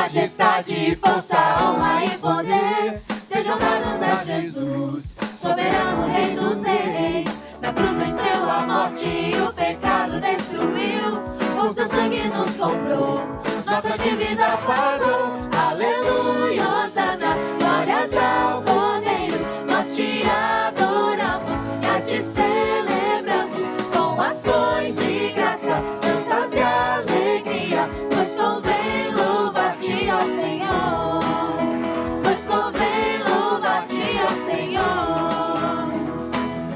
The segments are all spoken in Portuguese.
Majestade, força, honra e poder sejam dados a Jesus, soberano Rei dos Reis. Na cruz venceu a morte e o pecado destruiu, com seu sangue nos comprou, nossa dívida pagou. Aleluia, Hosana, glórias ao Cordeiro. Nós te adoramos, já te celebramos com ações de graça, danças e alegria, pois convém louvar-te, ó Senhor, pois convém louvar-te, ó Senhor.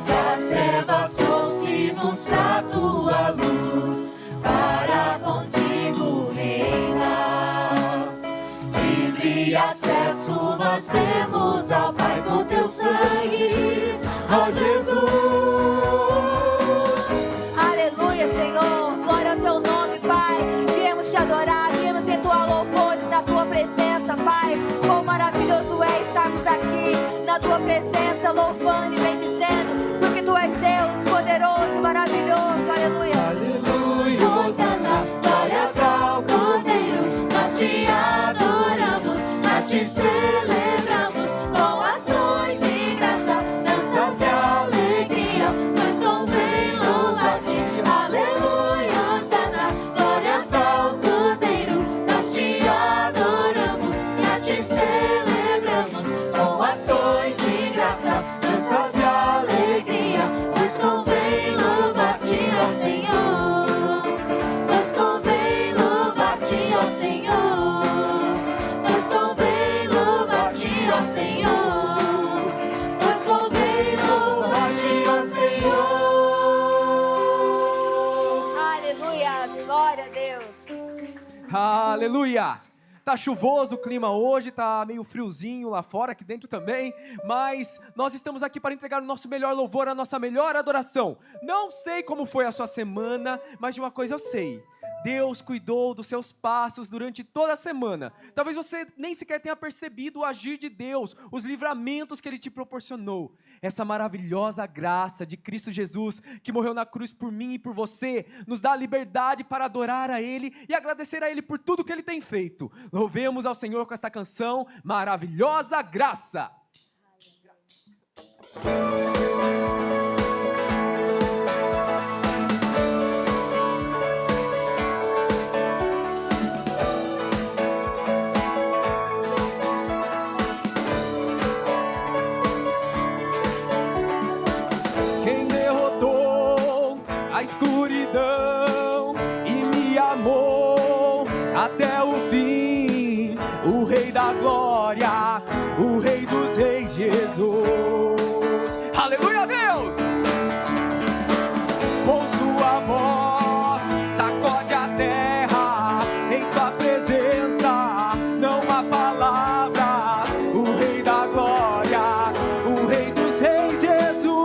Das trevas trouxe-nos pra tua luz, para contigo reinar. Livre acesso nós temos ao Pai por teu sangue, ó Jesus. Aleluia, Senhor, glória ao teu nome, Pai. Viemos te adorar, viemos entoar louvores na tua presença, Pai. Quão maravilhoso é estarmos aqui na tua presença, louvando e bendizendo, porque tu és Deus poderoso, maravilhoso. Aleluia. Aleluia, Hosana, glórias ao Cordeiro. Nós te adoramos, já te celebramos com ações de graça, danças e alegria, pois convém louvar-te. Aleluia, Hosana, glórias ao Cordeiro. Nós te adoramos, já te celebramos com ações de graça, danças e alegria, pois convém louvar-te, ó Senhor, pois convém louvar-te, ó Senhor, pois convém louvar-te, ó Senhor, pois convém louvar-te, ó Senhor. Aleluia, glória a Deus. Aleluia! Tá chuvoso o clima hoje, tá meio friozinho lá fora, aqui dentro também, mas nós estamos aqui para entregar o nosso melhor louvor, a nossa melhor adoração. Não sei como foi a sua semana, mas de uma coisa eu sei: Deus cuidou dos seus passos durante toda a semana. Talvez você nem sequer tenha percebido o agir de Deus, os livramentos que Ele te proporcionou. Essa maravilhosa graça de Cristo Jesus, que morreu na cruz por mim e por você, nos dá a liberdade para adorar a Ele e agradecer a Ele por tudo que Ele tem feito. Louvemos ao Senhor com esta canção, Maravilhosa Graça. Quem derrotou a escuridão e me amou até o fim, o Rei da Glória, o Rei dos Reis, Jesus. Aleluia, Deus! Com sua voz sacode a terra, em sua presença não há palavra. O Rei da Glória, o Rei dos Reis, Jesus.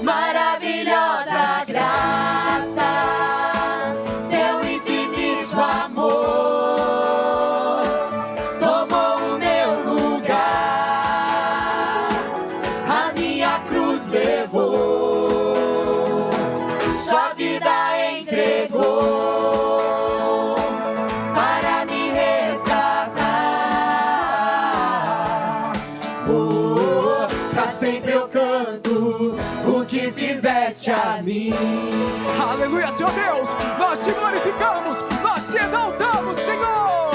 Maravilhosa graça, seu infinito amor tomou o meu lugar, a minha cruz levou, sua vida entregou para me resgatar. Oh, pra sempre eu canto o que fizeste a mim. Aleluia, Senhor Deus, nós te glorificamos, nós te exaltamos, Senhor.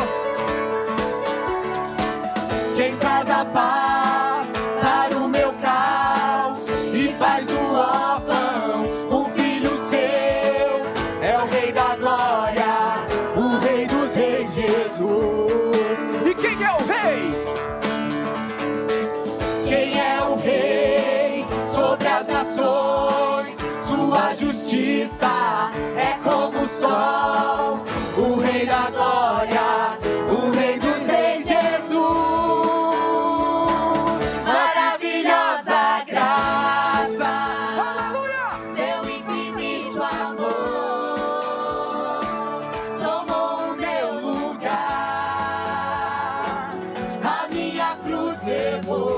Quem traz a paz para o meu caos e faz do órfão um filho seu, é o Rei da Glória, o Rei dos Reis, Jesus. E quem é o Rei? Quem é o Rei sobre as nações? Sua justiça é como o sol, o Rei da Glória, o Rei dos Reis, Jesus. Maravilhosa graça, Aleluia! seu infinito amor tomou o meu lugar, a minha cruz levou,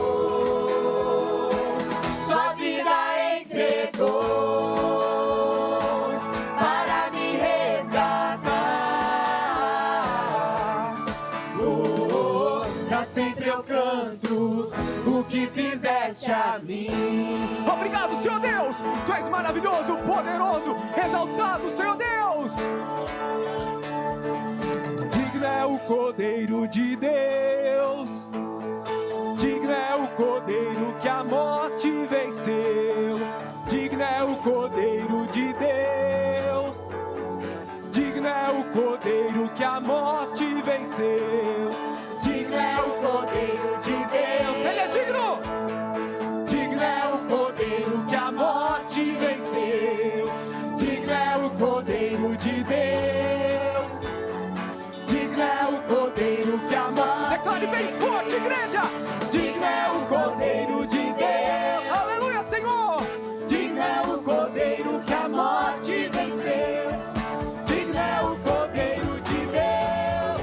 sua vida entregou para me resgatar. sempre eu canto o que fizeste a mim. Obrigado, Senhor Deus. Tu és maravilhoso, poderoso, exaltado, Senhor Deus. Digno é o Cordeiro de Deus. Digno é o Cordeiro que a morte venceu. Digno é o Cordeiro de Deus. Digno é o Cordeiro que a morte venceu. Digno é o Cordeiro de Deus. Ele é digno. Digno é o Cordeiro que a morte venceu. Digno é o Cordeiro de Deus. Digno é o Cordeiro que a morte Declare bem forte, igreja. Digno é o Cordeiro de Deus. Aleluia, Senhor. Digno é o Cordeiro que a morte venceu. Digno é o Cordeiro de Deus.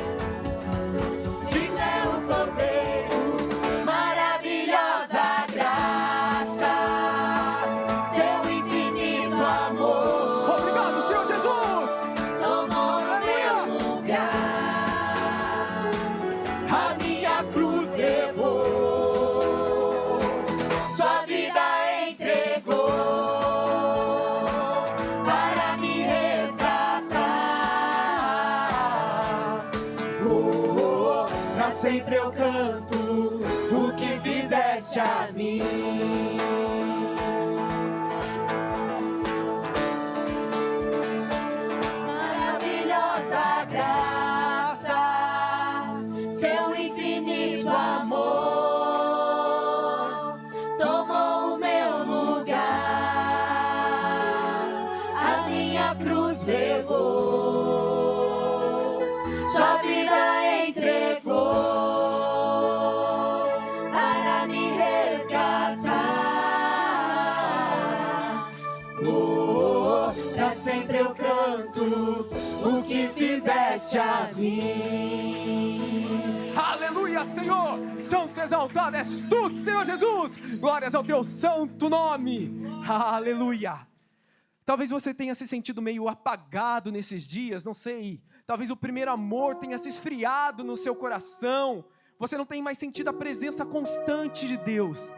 Digno é o Cordeiro. Maravilhosa graça, seu infinito amor. Obrigado, Senhor Jesus. Tomou meu lugar, a minha cruz levou, sua vida entregou para me resgatar. Pra sempre eu canto o que fizeste a mim. Maravilhosa graça, seu infinito amor, tomou o meu lugar, a minha cruz levou, sua vida entregou para me resgatar. Pra sempre eu canto o que fizeste a mim. Aleluia, Senhor. Santo exaltado és tu, Senhor Jesus. Glórias ao teu santo nome. Aleluia. Talvez você tenha se sentido meio apagado nesses dias, não sei. Talvez o primeiro amor tenha se esfriado no seu coração. Você não tem mais sentido a presença constante de Deus.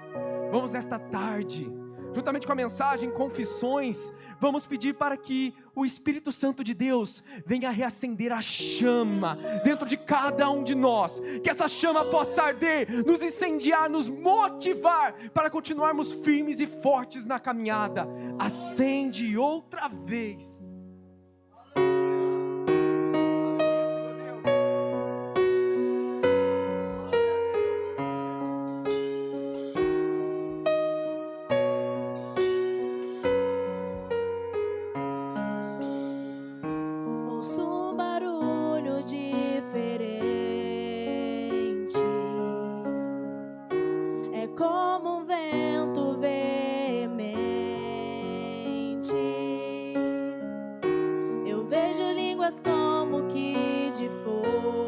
Vamos nesta tarde, juntamente com a mensagem Confissões, vamos pedir para que o Espírito Santo de Deus venha reacender a chama dentro de cada um de nós. Que essa chama possa arder, nos incendiar, nos motivar para continuarmos firmes e fortes na caminhada. Acende outra vez. Ouço um barulho diferente, é como um vento veemente. Eu vejo línguas como que de fogo,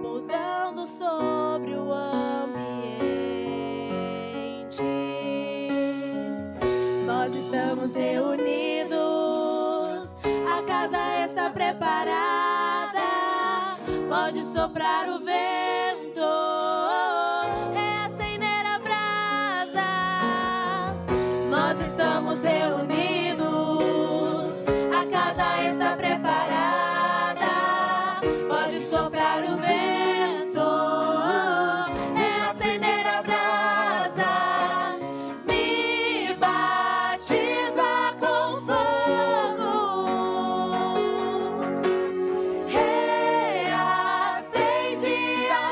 pousando sobre o ambiente. Nós estamos reunidos, a casa está preparada. Pode soprar o vento, reacender a brasa. Nós estamos reunidos, a casa está preparada. Pode soprar o vento, reacender a brasa. Me batiza com fogo, reacende a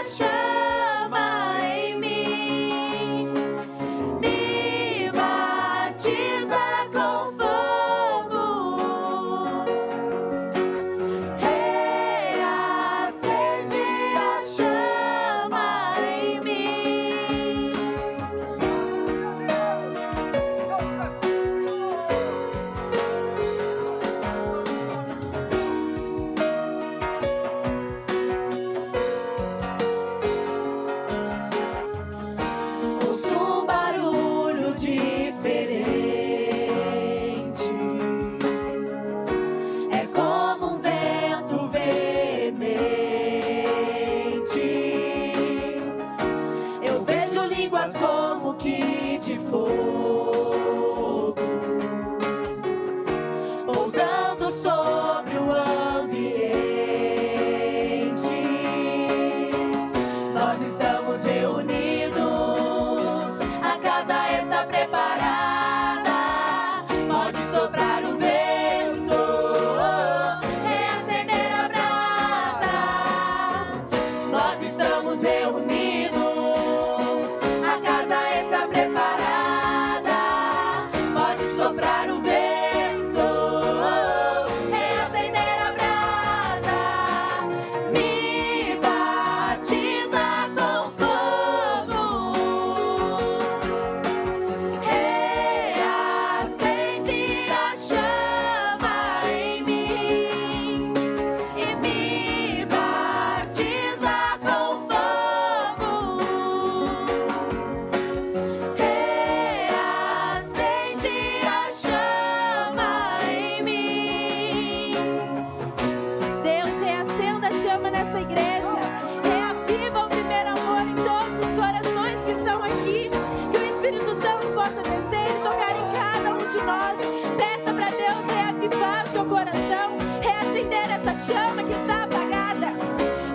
coração, reacender essa chama que está apagada.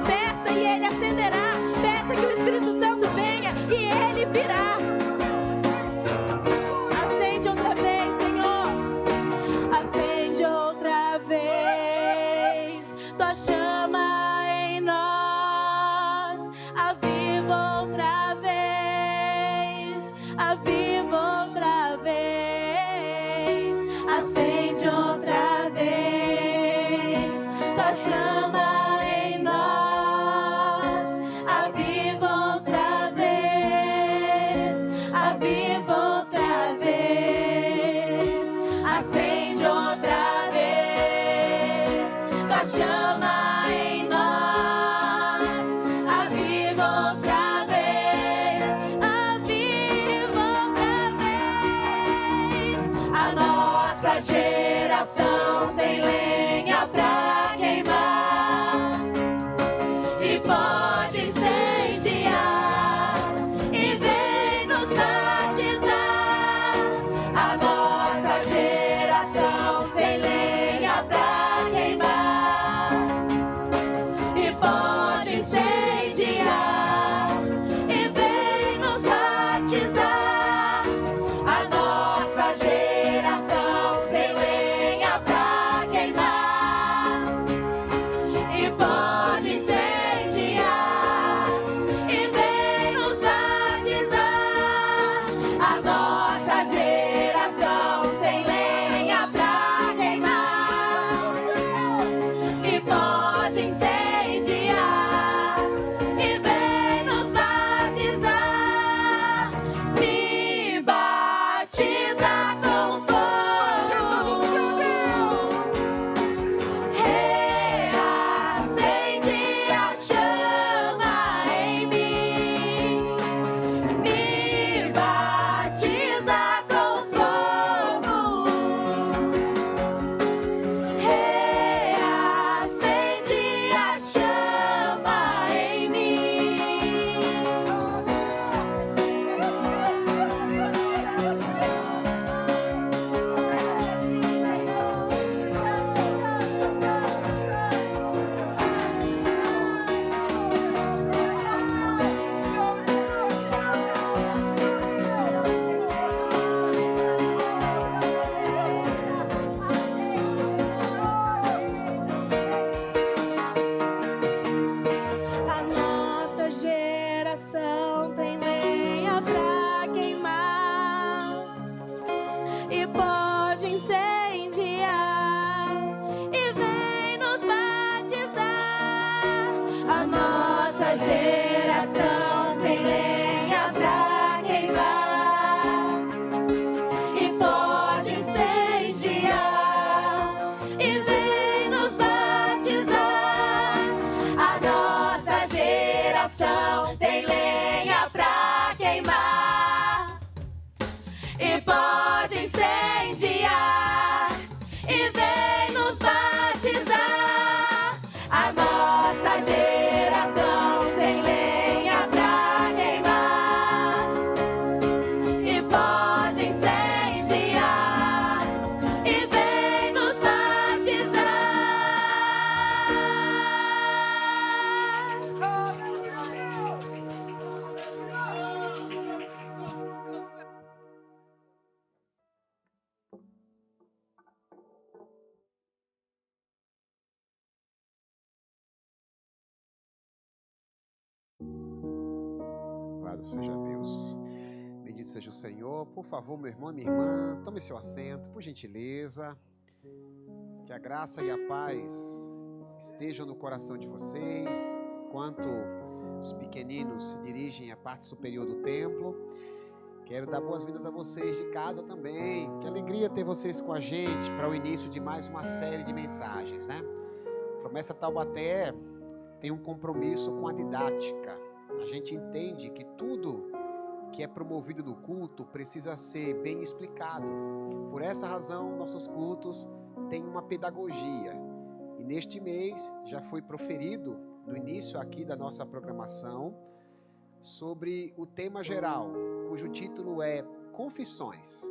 Peça e Ele acenderá. Peça que o Espírito Santo venha e Ele virá. Acende outra vez, Senhor. Acende outra vez tua chama em nós. Aviva outra vez. Aviva outra vez. Acende outra vez tua chama em nós. Aviva outra vez. Aviva outra vez. Acende outra vez tua chama em nós. Aviva outra vez. Aviva outra vez. A nossa geração tem lenha pra queimar e pode incendiar e vem nos batizar. A nossa geração tem lenha pra queimar e pode incendiar e vem nos batizar. A nossa geração tem lenha pra queimar e pode incendiar e vem nos batizar. A nossa geração tem lenha pra queimar e pode incendiar e vem nos batizar. Me batiza com fogo, reacende a chama em mim. Me batiza com fogo, reacende a chama em mim. A nossa geração tem lenha pra queimar e pode incendiar e vem nos batizar. A nossa geração tem lenha pra queimar e pode incendiar e vem nos batizar. A nossa geração tem lenha pra queimar e pode incendiar e vem nos batizar. A nossa geração tem lenha pra queimar e pode incendiar e vem nos batizar. Louvado seja Deus. Bendito seja o Senhor. Por favor, meu irmão e minha irmã, tome seu assento, por gentileza. Que a graça e a paz estejam no coração de vocês, enquanto os pequeninos se dirigem à parte superior do templo. Quero dar boas-vindas a vocês de casa também. Que alegria ter vocês com a gente para o início de mais uma série de mensagens, né? Promessa Taubaté tem um compromisso com a didática. A gente entende que tudo que é promovido no culto precisa ser bem explicado. Por essa razão, nossos cultos têm uma pedagogia. E neste mês já foi proferido, no início aqui da nossa programação, sobre o tema geral, cujo título é Confissões.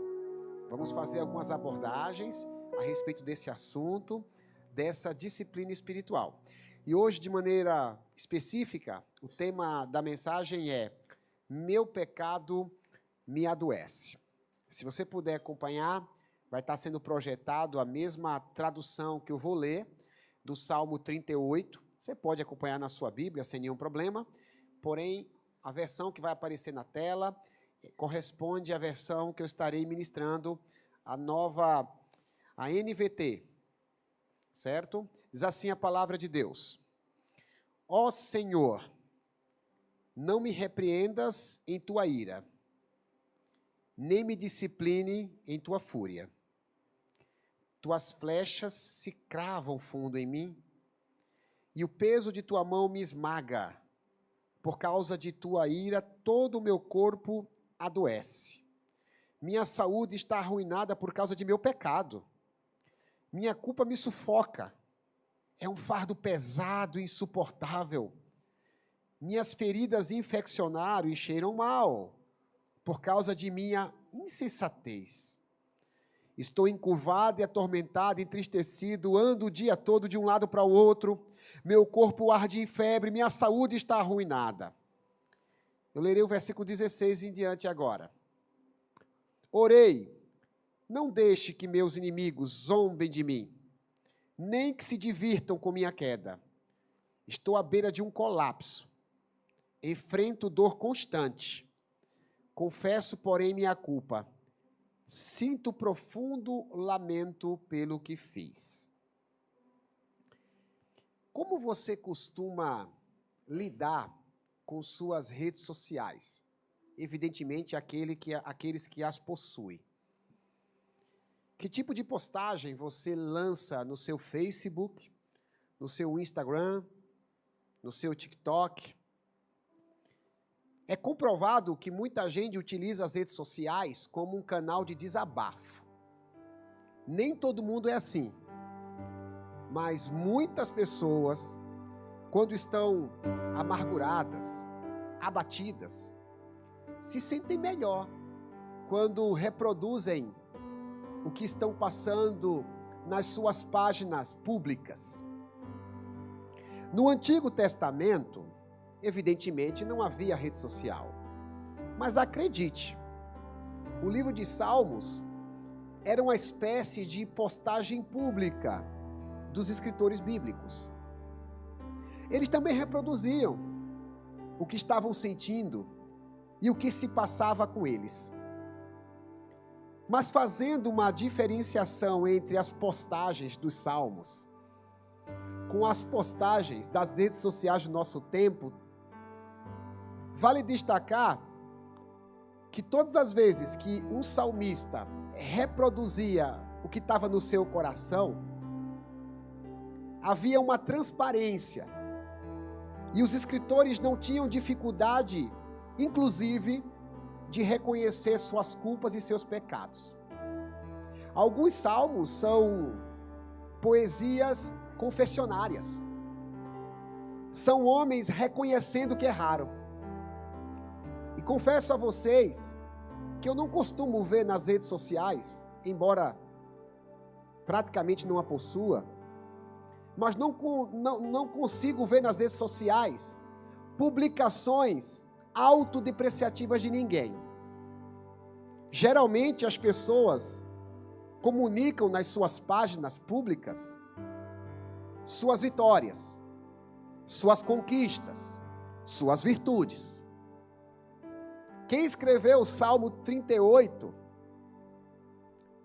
Vamos fazer algumas abordagens a respeito desse assunto, dessa disciplina espiritual. E hoje, de maneira específica, o tema da mensagem é: meu pecado me adoece. Se você puder acompanhar, vai estar sendo projetado a mesma tradução que eu vou ler, do Salmo 38. Você pode acompanhar na sua Bíblia sem nenhum problema, porém, a versão que vai aparecer na tela corresponde à versão que eu estarei ministrando, a NVT, certo? Diz assim a palavra de Deus: Ó Senhor, não me repreendas em tua ira, nem me discipline em tua fúria. Tuas flechas se cravam fundo em mim, e o peso de tua mão me esmaga. Por causa de tua ira, todo o meu corpo adoece. Minha saúde está arruinada por causa de meu pecado. Minha culpa me sufoca. É um fardo pesado e insuportável. Minhas feridas infeccionaram e cheiram mal, por causa de minha insensatez. Estou encurvado e atormentado, entristecido, ando o dia todo de um lado para o outro. Meu corpo arde em febre, minha saúde está arruinada. Eu lerei o versículo 16 em diante agora. Orei, não deixe que meus inimigos zombem de mim, nem que se divirtam com minha queda. Estou à beira de um colapso. Enfrento dor constante. Confesso, porém, minha culpa. Sinto profundo lamento pelo que fiz. Como você costuma lidar com suas redes sociais? Evidentemente, aqueles que as possuem. Que tipo de postagem você lança no seu Facebook, no seu Instagram, no seu TikTok? É comprovado que muita gente utiliza as redes sociais como um canal de desabafo. Nem todo mundo é assim. Mas muitas pessoas, quando estão amarguradas, abatidas, se sentem melhor quando reproduzem o que estão passando nas suas páginas públicas. No Antigo Testamento, evidentemente, não havia rede social. Mas acredite, o livro de Salmos era uma espécie de postagem pública dos escritores bíblicos. Eles também reproduziam o que estavam sentindo e o que se passava com eles. Mas fazendo uma diferenciação entre as postagens dos Salmos com as postagens das redes sociais do nosso tempo, vale destacar que todas as vezes que um salmista reproduzia o que estava no seu coração, havia uma transparência. E os escritores não tinham dificuldade, inclusive, de reconhecer suas culpas e seus pecados. Alguns salmos são poesias confessionárias. São homens reconhecendo que erraram. E confesso a vocês que eu não costumo ver nas redes sociais, embora praticamente não a possua, mas não consigo ver nas redes sociais publicações autodepreciativas de ninguém. Geralmente as pessoas comunicam nas suas páginas públicas suas vitórias, suas conquistas, suas virtudes. Quem escreveu o Salmo 38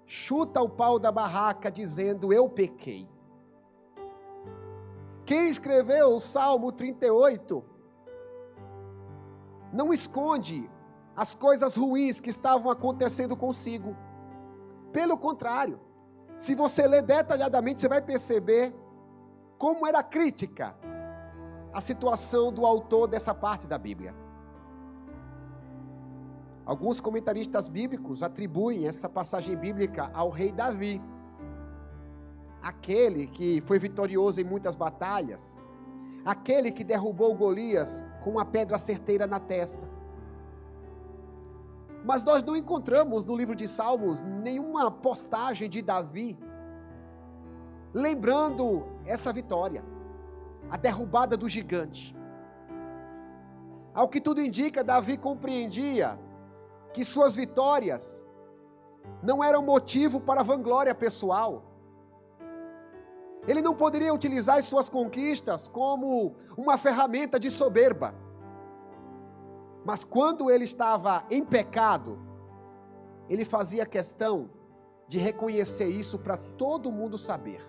chuta o pau da barraca dizendo: eu pequei. Quem escreveu o Salmo 38 não esconde as coisas ruins que estavam acontecendo consigo. Pelo contrário, se você ler detalhadamente, você vai perceber como era crítica a situação do autor dessa parte da Bíblia. Alguns comentaristas bíblicos atribuem essa passagem bíblica ao rei Davi, aquele que foi vitorioso em muitas batalhas, aquele que derrubou Golias com uma pedra certeira na testa. Mas nós não encontramos no livro de Salmos nenhuma postagem de Davi lembrando essa vitória, a derrubada do gigante. Ao que tudo indica, Davi compreendia que suas vitórias não eram motivo para vanglória pessoal. Ele não poderia utilizar as suas conquistas como uma ferramenta de soberba. Mas quando ele estava em pecado, ele fazia questão de reconhecer isso para todo mundo saber.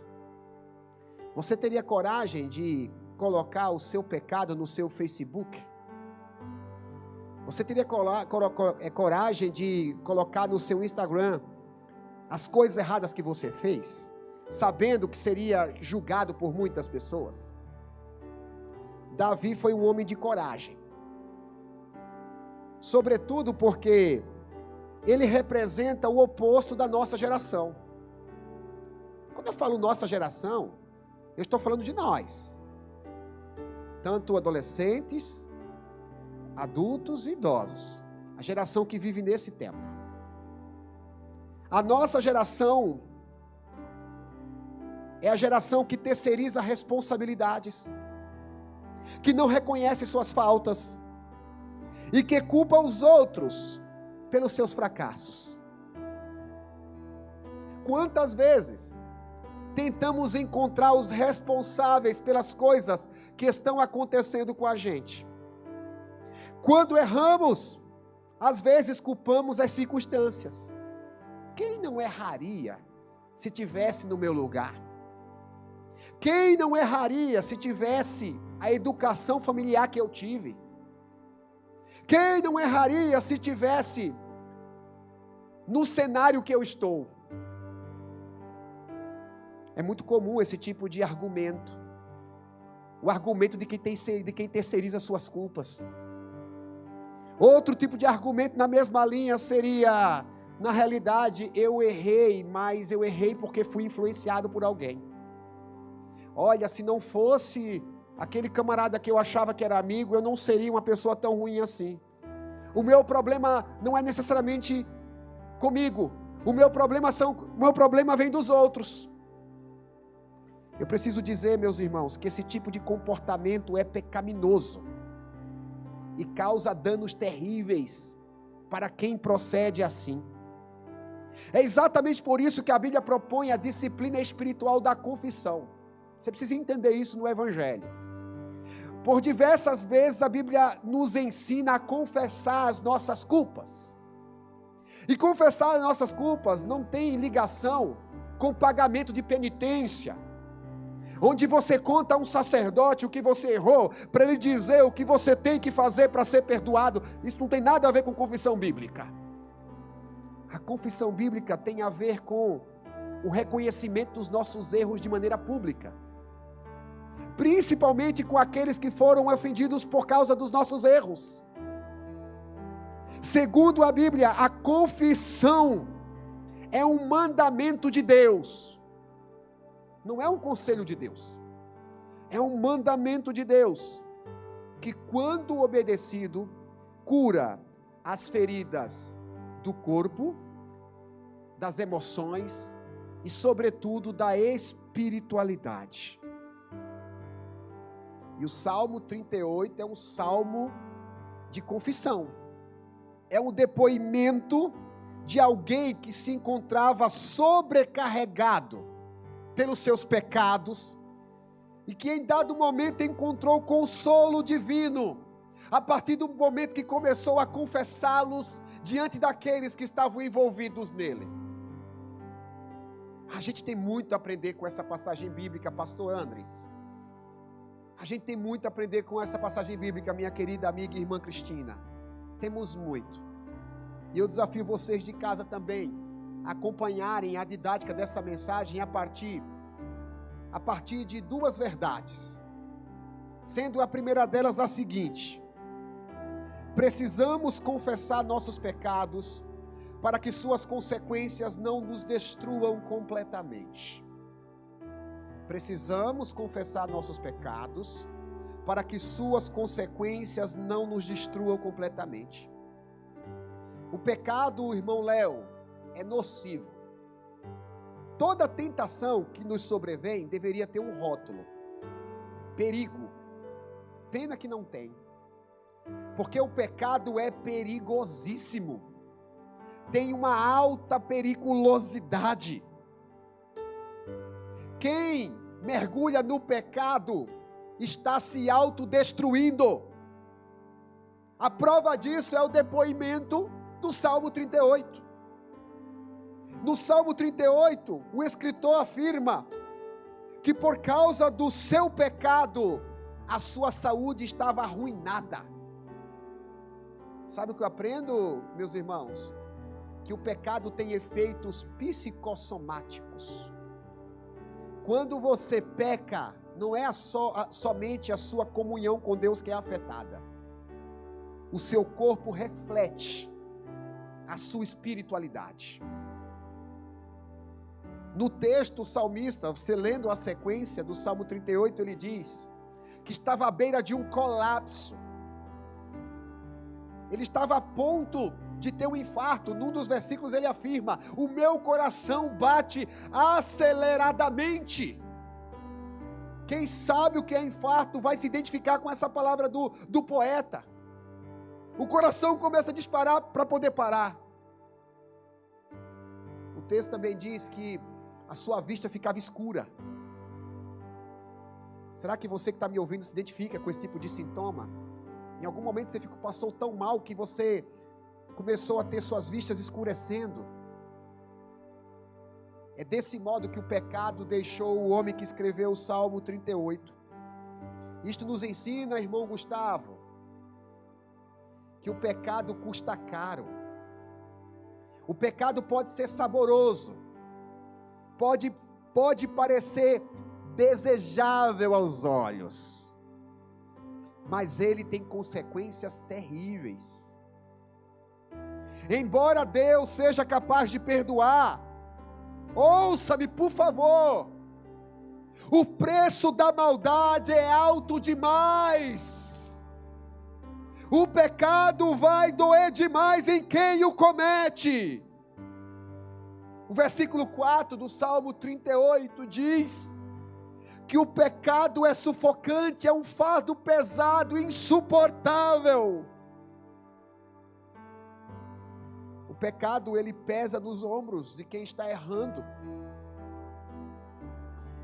Você teria coragem de colocar o seu pecado no seu Facebook? Você teria coragem de colocar no seu Instagram as coisas erradas que você fez, sabendo que seria julgado por muitas pessoas? Davi foi um homem de coragem. Sobretudo porque ele representa o oposto da nossa geração. Quando eu falo nossa geração, eu estou falando de nós. Tanto adolescentes, adultos e idosos. A geração que vive nesse tempo. A nossa geração é a geração que terceiriza responsabilidades, que não reconhece suas faltas e que culpa os outros pelos seus fracassos. Quantas vezes tentamos encontrar os responsáveis pelas coisas que estão acontecendo com a gente? Quando erramos, às vezes culpamos as circunstâncias. Quem não erraria se tivesse no meu lugar? Quem não erraria se tivesse a educação familiar que eu tive? Quem não erraria se tivesse no cenário que eu estou? É muito comum esse tipo de argumento. O argumento de quem terceiriza suas culpas. Outro tipo de argumento na mesma linha seria: na realidade eu errei, mas eu errei porque fui influenciado por alguém. Olha, se não fosse aquele camarada que eu achava que era amigo, eu não seria uma pessoa tão ruim assim. O meu problema não é necessariamente comigo. O meu problema vem dos outros. Eu preciso dizer, meus irmãos, que esse tipo de comportamento é pecaminoso e causa danos terríveis para quem procede assim. É exatamente por isso que a Bíblia propõe a disciplina espiritual da confissão. Você precisa entender isso no Evangelho. Por diversas vezes a Bíblia nos ensina a confessar as nossas culpas. E confessar as nossas culpas não tem ligação com pagamento de penitência, onde você conta a um sacerdote o que você errou, para ele dizer o que você tem que fazer para ser perdoado. Isso não tem nada a ver com confissão bíblica. A confissão bíblica tem a ver com o reconhecimento dos nossos erros de maneira pública, principalmente com aqueles que foram ofendidos por causa dos nossos erros. Segundo a Bíblia, a confissão é um mandamento de Deus, não é um conselho de Deus, é um mandamento de Deus, que quando obedecido, cura as feridas do corpo, das emoções e sobretudo da espiritualidade. E o Salmo 38 é um salmo de confissão. É um depoimento de alguém que se encontrava sobrecarregado pelos seus pecados e que em dado momento encontrou consolo divino, a partir do momento que começou a confessá-los diante daqueles que estavam envolvidos nele. A gente tem muito a aprender com essa passagem bíblica, pastor Andres. A gente tem muito a aprender com essa passagem bíblica, minha querida amiga e irmã Cristina. Temos muito. E eu desafio vocês de casa também a acompanharem a didática dessa mensagem a partir de duas verdades. Sendo a primeira delas a seguinte: precisamos confessar nossos pecados para que suas consequências não nos destruam completamente. Precisamos confessar nossos pecados para que suas consequências não nos destruam completamente. O pecado, irmão Léo, é nocivo. Toda tentação que nos sobrevém deveria ter um rótulo: perigo. Pena que não tem. Porque o pecado é perigosíssimo. Tem uma alta periculosidade. Quem mergulha no pecado está se autodestruindo. A prova disso é o depoimento do Salmo 38. No Salmo 38, o escritor afirma que por causa do seu pecado, a sua saúde estava arruinada. Sabe o que eu aprendo, meus irmãos? Que o pecado tem efeitos psicossomáticos. Quando você peca, não é somente a sua comunhão com Deus que é afetada. O seu corpo reflete a sua espiritualidade. No texto, o salmista, você lendo a sequência do Salmo 38, ele diz que estava à beira de um colapso. Ele estava a ponto de ter um infarto. Num dos versículos ele afirma: o meu coração bate aceleradamente. Quem sabe o que é infarto vai se identificar com essa palavra do poeta. O coração começa a disparar para poder parar. O texto também diz que a sua vista ficava escura. Será que você que está me ouvindo se identifica com esse tipo de sintoma? Em algum momento você passou tão mal que você começou a ter suas vistas escurecendo. É desse modo que o pecado deixou o homem que escreveu o Salmo 38. Isto nos ensina, irmão Gustavo, que o pecado custa caro. O pecado pode ser saboroso, pode parecer desejável aos olhos, mas ele tem consequências terríveis. Embora Deus seja capaz de perdoar, ouça-me por favor, o preço da maldade é alto demais. O pecado vai doer demais em quem o comete. O versículo 4 do Salmo 38 diz que o pecado é sufocante, é um fardo pesado, insuportável. O pecado, ele pesa nos ombros de quem está errando.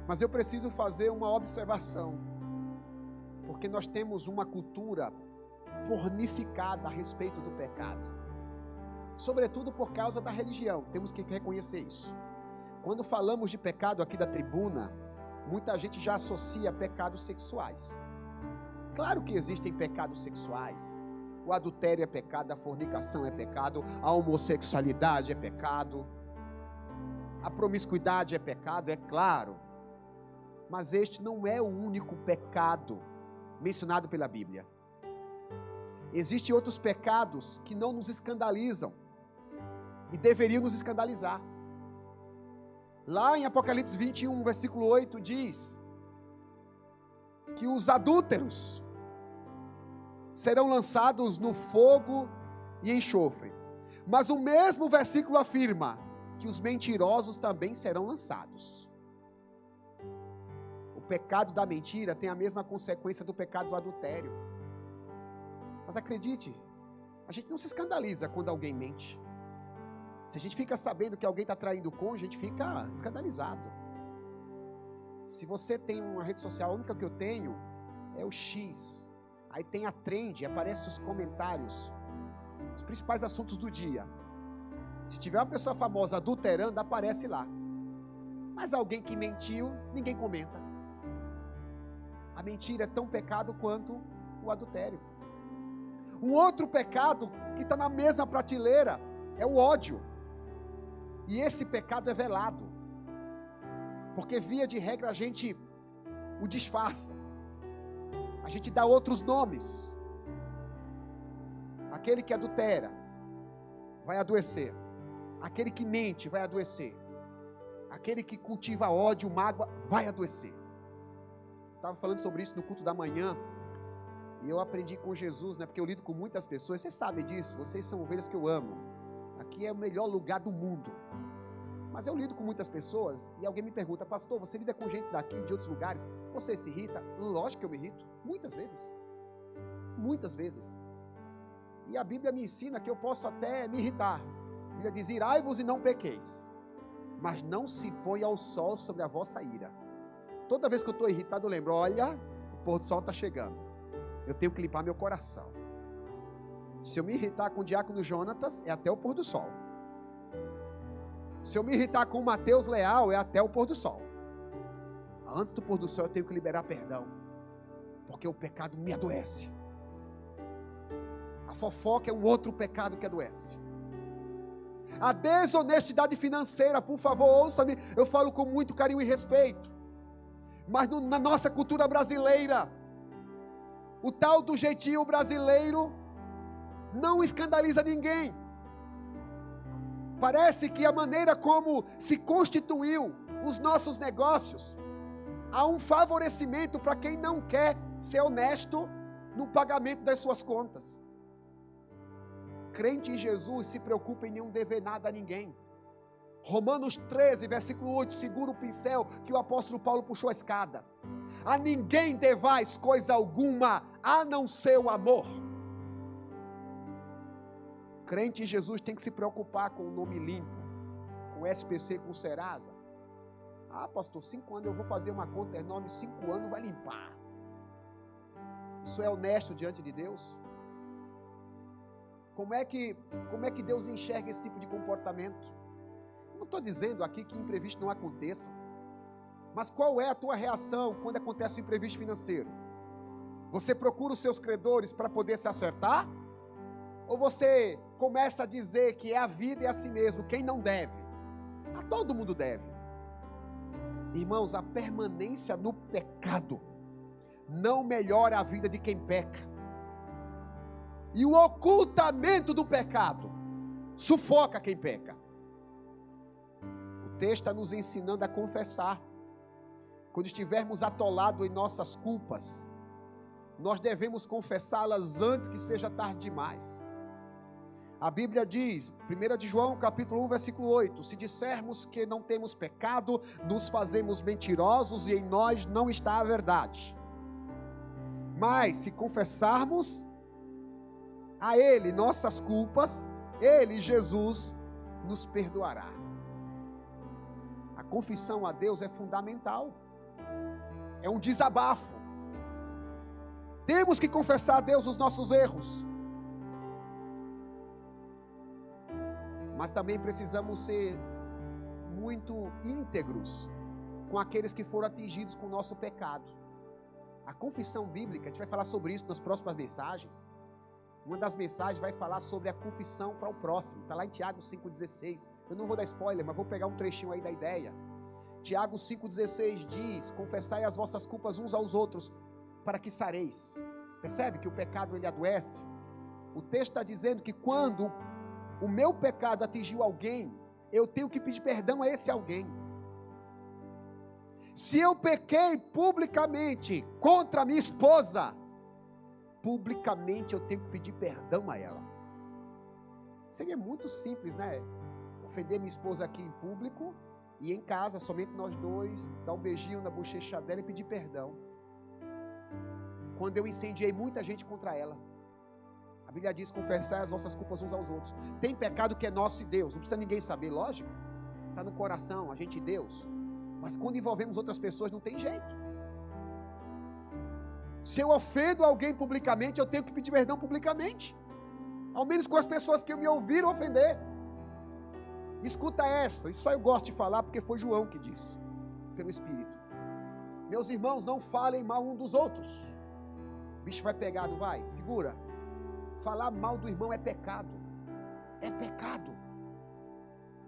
Mas eu preciso fazer uma observação, porque nós temos uma cultura pornificada a respeito do pecado, sobretudo por causa da religião. Temos que reconhecer isso. Quando falamos de pecado aqui da tribuna, muita gente já associa pecados sexuais. Claro que existem pecados sexuais. O adultério é pecado, a fornicação é pecado, a homossexualidade é pecado, a promiscuidade é pecado, é claro. Mas este não é o único pecado mencionado pela Bíblia. Existem outros pecados que não nos escandalizam e deveriam nos escandalizar. Lá em Apocalipse 21, versículo 8, diz que os adúlteros serão lançados no fogo e enxofre. Mas o mesmo versículo afirma que os mentirosos também serão lançados. O pecado da mentira tem a mesma consequência do pecado do adultério. Mas acredite, a gente não se escandaliza quando alguém mente. Se a gente fica sabendo que alguém está traindo o cônjuge, a gente fica escandalizado. Se você tem uma rede social, a única que eu tenho é o X. Aí tem a trend, aparecem os comentários, os principais assuntos do dia. Se tiver uma pessoa famosa adulterando, aparece lá. Mas alguém que mentiu, ninguém comenta. A mentira é tão pecado quanto o adultério. Um outro pecado que está na mesma prateleira é o ódio. E esse pecado é velado, porque via de regra a gente o disfarça, a gente dá outros nomes. Aquele que adultera vai adoecer, aquele que mente vai adoecer, aquele que cultiva ódio, mágoa, vai adoecer. Estava falando sobre isso no culto da manhã, e eu aprendi com Jesus, porque eu lido com muitas pessoas, vocês sabem disso, vocês são ovelhas que eu amo. Aqui é o melhor lugar do mundo. Mas eu lido com muitas pessoas e alguém me pergunta: pastor, você lida com gente daqui, de outros lugares, você se irrita? Lógico que eu me irrito, muitas vezes. Muitas vezes. E a Bíblia me ensina que eu posso até me irritar. A Bíblia diz: irai-vos e não pequeis, mas não se ponha ao sol sobre a vossa ira. Toda vez que eu estou irritado, eu lembro: olha, o pôr do sol está chegando, eu tenho que limpar meu coração. Se eu me irritar com o diácono Jonatas, é até o pôr do sol. Se eu me irritar com o Mateus Leal, é até o pôr do sol. Antes do pôr do sol, eu tenho que liberar perdão, porque o pecado me adoece. A fofoca é um outro pecado que adoece. A desonestidade financeira, por favor, ouça-me, eu falo com muito carinho e respeito, mas na nossa cultura brasileira, o tal do jeitinho brasileiro não escandaliza ninguém. Parece que a maneira como se constituiu os nossos negócios, há um favorecimento para quem não quer ser honesto no pagamento das suas contas. Crente em Jesus se preocupa em não dever nada a ninguém. Romanos 13, versículo 8, segura o pincel que o apóstolo Paulo puxou a escada. A ninguém devais coisa alguma, a não ser o amor. Crente em Jesus tem que se preocupar com o nome limpo, com o SPC, com o Serasa. Ah, pastor, 5 anos eu vou fazer uma conta enorme, 5 anos vai limpar. Isso é honesto diante de Deus? Como é que Deus enxerga esse tipo de comportamento? Não estou dizendo aqui que imprevisto não aconteça, mas qual é a tua reação quando acontece um imprevisto financeiro? Você procura os seus credores para poder se acertar? Ou você começa a dizer que é a vida e a si mesmo, quem não deve? A todo mundo deve. Irmãos, a permanência no pecado não melhora a vida de quem peca. E o ocultamento do pecado sufoca quem peca. O texto está nos ensinando a confessar. Quando estivermos atolados em nossas culpas, nós devemos confessá-las antes que seja tarde demais. A Bíblia diz, 1 de João, capítulo 1, versículo 8, se dissermos que não temos pecado, nos fazemos mentirosos e em nós não está a verdade. Mas se confessarmos a Ele nossas culpas, Ele, Jesus, nos perdoará. A confissão a Deus é fundamental. É um desabafo. Temos que confessar a Deus os nossos erros. Mas também precisamos ser muito íntegros com aqueles que foram atingidos com o nosso pecado. A confissão bíblica, a gente vai falar sobre isso nas próximas mensagens. Uma das mensagens vai falar sobre a confissão para o próximo. Está lá em Tiago 5,16. Eu não vou dar spoiler, mas vou pegar um trechinho aí da ideia. Tiago 5,16 diz: confessai as vossas culpas uns aos outros, para que sareis. Percebe que o pecado ele adoece? O texto está dizendo que quando o meu pecado atingiu alguém, eu tenho que pedir perdão a esse alguém. Se eu pequei publicamente contra minha esposa, publicamente eu tenho que pedir perdão a ela. Seria muito simples, né? Ofender minha esposa aqui em público e em casa, somente nós dois, dar um beijinho na bochecha dela e pedir perdão. Quando eu incendiei muita gente contra ela, a Bíblia diz: confessai as vossas culpas uns aos outros. Tem pecado que é nosso e Deus, não precisa ninguém saber, lógico, está no coração, a gente e Deus. Mas quando envolvemos outras pessoas, não tem jeito. Se eu ofendo alguém publicamente, eu tenho que pedir perdão publicamente, ao menos com as pessoas que me ouviram ofender. Escuta essa, isso só eu gosto de falar porque foi João que disse, pelo Espírito. Meus irmãos, não falem mal um dos outros. O bicho vai pegar, não vai? Segura. Falar mal do irmão é pecado. É pecado.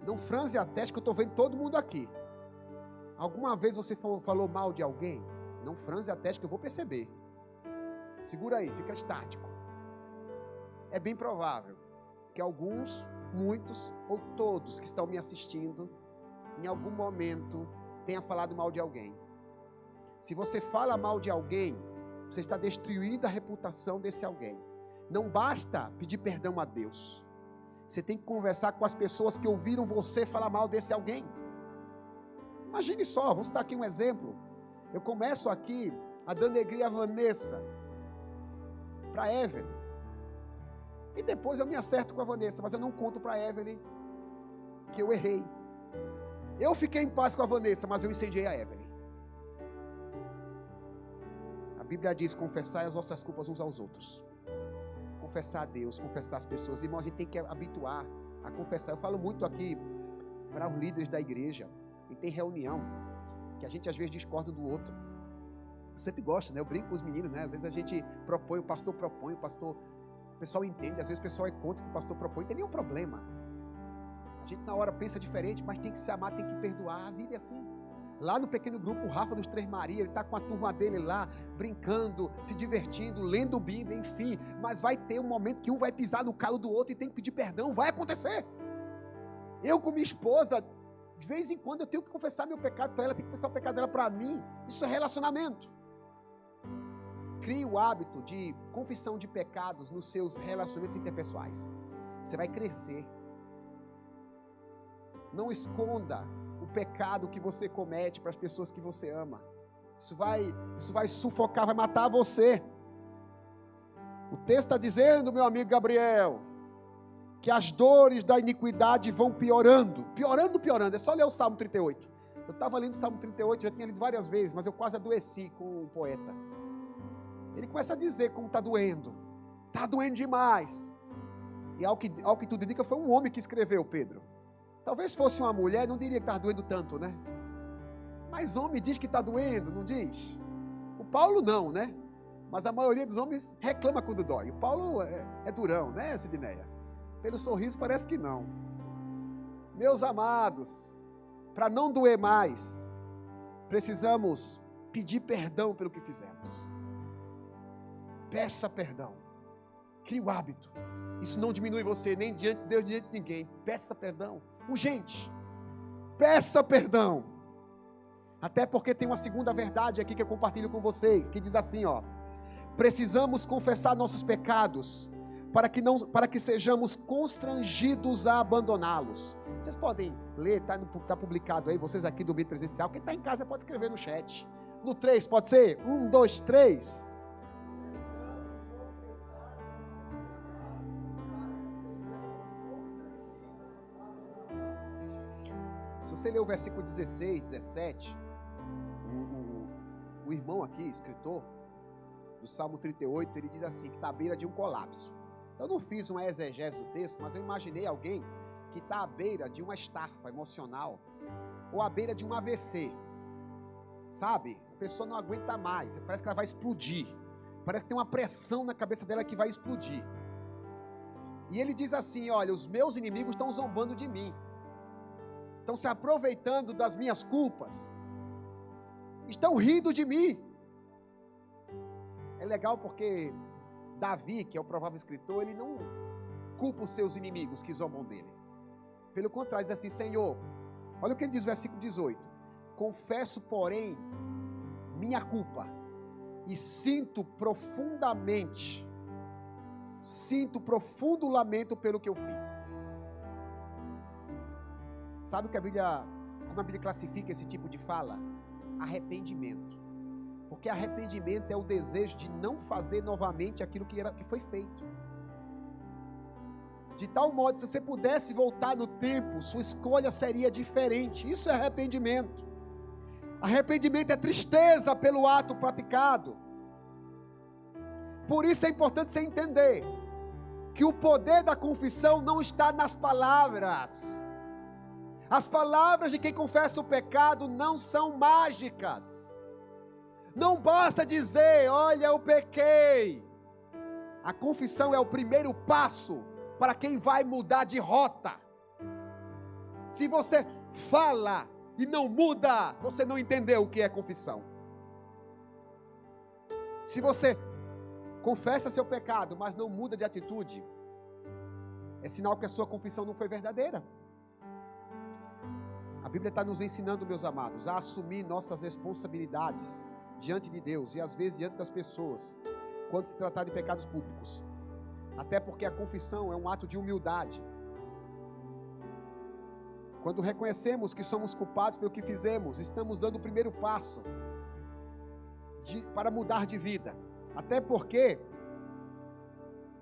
Não franze a testa que eu estou vendo todo mundo aqui. Alguma vez você falou mal de alguém? Não franze a testa que eu vou perceber. Segura aí, fica estático. É bem provável que alguns, muitos ou todos que estão me assistindo, em algum momento tenha falado mal de alguém. Se você fala mal de alguém, você está destruindo a reputação desse alguém. Não basta pedir perdão a Deus. Você tem que conversar com as pessoas que ouviram você falar mal desse alguém. Imagine só, vamos dar aqui um exemplo. Eu começo aqui a denegrir a Vanessa para a Evelyn. E depois eu me acerto com a Vanessa, mas eu não conto para a Evelyn que eu errei. Eu fiquei em paz com a Vanessa, mas eu incendiei a Evelyn. A Bíblia diz: confessai as vossas culpas uns aos outros. Confessar a Deus, confessar as pessoas. Irmão, a gente tem que habituar a confessar. Eu falo muito aqui para os líderes da igreja, e tem reunião que a gente às vezes discorda do outro. Eu sempre gosto, né? Eu brinco com os meninos, né? Às vezes a gente propõe, o pastor propõe, o pessoal entende, às vezes o pessoal é contra o que o pastor propõe, não tem nenhum problema. A gente na hora pensa diferente, mas tem que se amar, tem que perdoar, a vida é assim. Lá no pequeno grupo, o Rafa dos Três Maria, ele está com a turma dele lá, brincando, se divertindo, lendo Bíblia, enfim. Mas vai ter um momento que um vai pisar no calo do outro e tem que pedir perdão, vai acontecer. Eu com minha esposa, de vez em quando eu tenho que confessar meu pecado para ela, tenho que confessar o pecado dela para mim. Isso é relacionamento. Crie o hábito de confissão de pecados nos seus relacionamentos interpessoais. Você vai crescer. Não esconda o pecado que você comete para as pessoas que você ama. Isso vai sufocar, vai matar você. O texto está dizendo, meu amigo Gabriel, que as dores da iniquidade vão piorando. Piorando. É só ler o Salmo 38. Eu estava lendo o Salmo 38, já tinha lido várias vezes, mas eu quase adoeci com o poeta. Ele começa a dizer como está doendo. Está doendo demais. E ao que tudo indica, foi um homem que escreveu, Pedro. Talvez fosse uma mulher, não diria que está doendo tanto, né? Mas homem diz que está doendo, não diz? O Paulo não, né? Mas a maioria dos homens reclama quando dói. O Paulo é durão, né, Sidneia? Pelo sorriso parece que não. Meus amados, para não doer mais, precisamos pedir perdão pelo que fizemos. Peça perdão. Crie o hábito. Isso não diminui você, nem diante de Deus, diante de ninguém. Peça perdão. Urgente. Peça perdão. Até porque tem uma segunda verdade aqui que eu compartilho com vocês, que diz assim, ó: precisamos confessar nossos pecados para que sejamos constrangidos a abandoná-los. Vocês podem ler, está publicado aí, vocês aqui do Bíblia Presencial. Quem está em casa pode escrever no chat. No 3, pode ser? 1, 2, 3. Se você ler o versículo 16, 17, o irmão aqui, escritor do Salmo 38, ele diz assim, que está à beira de um colapso. Eu não fiz uma exegese do texto, mas eu imaginei alguém que está à beira de uma estafa emocional, ou à beira de um AVC, sabe? A pessoa não aguenta mais, parece que ela vai explodir, parece que tem uma pressão na cabeça dela que vai explodir. E ele diz assim, olha, os meus inimigos estão zombando de mim, estão se aproveitando das minhas culpas, estão rindo de mim. É legal porque Davi, que é o provável escritor, ele não culpa os seus inimigos que zombam dele. Pelo contrário, diz assim, Senhor, olha o que ele diz no versículo 18, confesso, porém, minha culpa, e sinto profundo lamento pelo que eu fiz. Sabe como a Bíblia classifica esse tipo de fala? Arrependimento. Porque arrependimento é o desejo de não fazer novamente aquilo que foi feito. De tal modo, se você pudesse voltar no tempo, sua escolha seria diferente. Isso é arrependimento. Arrependimento é tristeza pelo ato praticado. Por isso é importante você entender que o poder da confissão não está nas palavras. As palavras de quem confessa o pecado não são mágicas. Não basta dizer, olha, eu pequei. A confissão é o primeiro passo para quem vai mudar de rota. Se você fala e não muda, você não entendeu o que é confissão. Se você confessa seu pecado, mas não muda de atitude, é sinal que a sua confissão não foi verdadeira. A Bíblia está nos ensinando, meus amados, a assumir nossas responsabilidades diante de Deus e às vezes diante das pessoas, quando se tratar de pecados públicos. Até porque a confissão é um ato de humildade. Quando reconhecemos que somos culpados pelo que fizemos, estamos dando o primeiro passo para mudar de vida. Até porque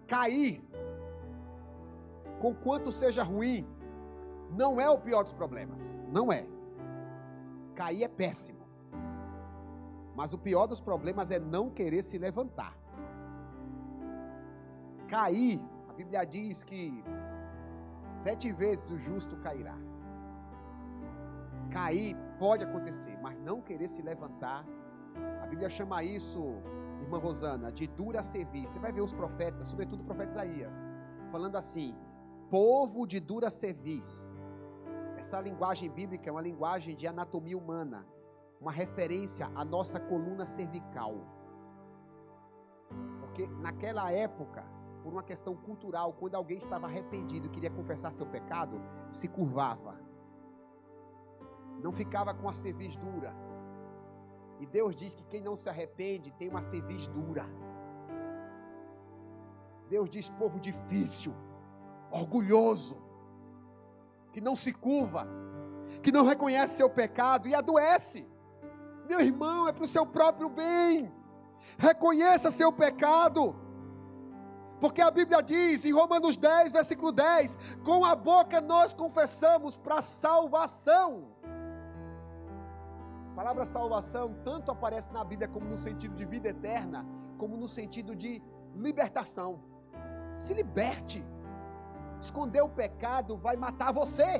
cair, conquanto seja ruim, não é o pior dos problemas. Não é. Cair é péssimo. Mas o pior dos problemas é não querer se levantar. Cair, a Bíblia diz que 7 vezes o justo cairá. Cair pode acontecer, mas não querer se levantar. A Bíblia chama isso, irmã Rosana, de dura cerviz. Você vai ver os profetas, sobretudo o profeta Isaías, falando assim: povo de dura cerviz. Essa linguagem bíblica é uma linguagem de anatomia humana, uma referência à nossa coluna cervical. Porque naquela época, por uma questão cultural, quando alguém estava arrependido e queria confessar seu pecado, se curvava. Não ficava com a cerviz dura. E Deus diz que quem não se arrepende tem uma cerviz dura. Deus diz: povo difícil, orgulhoso, que não se curva, que não reconhece seu pecado e adoece. Meu irmão, é para o seu próprio bem. Reconheça seu pecado. Porque a Bíblia diz em Romanos 10, versículo 10, com a boca nós confessamos para salvação. A palavra salvação tanto aparece na Bíblia como no sentido de vida eterna, como no sentido de libertação. Se liberte. Esconder o pecado vai matar você.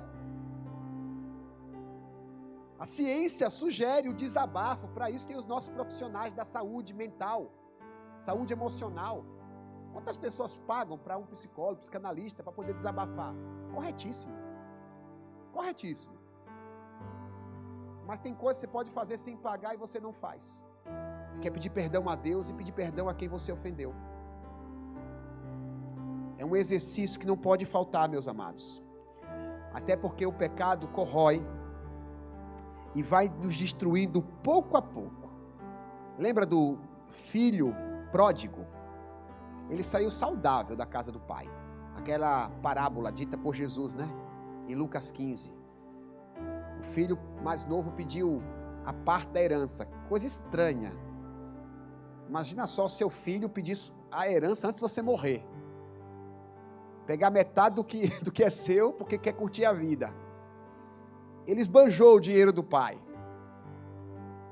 A ciência sugere o desabafo. Para isso tem os nossos profissionais da saúde mental, saúde emocional. Quantas pessoas pagam para um psicólogo, psicanalista, para poder desabafar? Corretíssimo. Corretíssimo. Mas tem coisas que você pode fazer sem pagar e você não faz. Que é pedir perdão a Deus e pedir perdão a quem você ofendeu. É um exercício que não pode faltar, meus amados. Até porque o pecado corrói e vai nos destruindo pouco a pouco. Lembra do filho pródigo? Ele saiu saudável da casa do pai. Aquela parábola dita por Jesus, né? Em Lucas 15. O filho mais novo pediu a parte da herança. Coisa estranha. Imagina só o seu filho pedir a herança antes de você morrer. Pegar metade do que é seu, porque quer curtir a vida. Ele esbanjou o dinheiro do pai.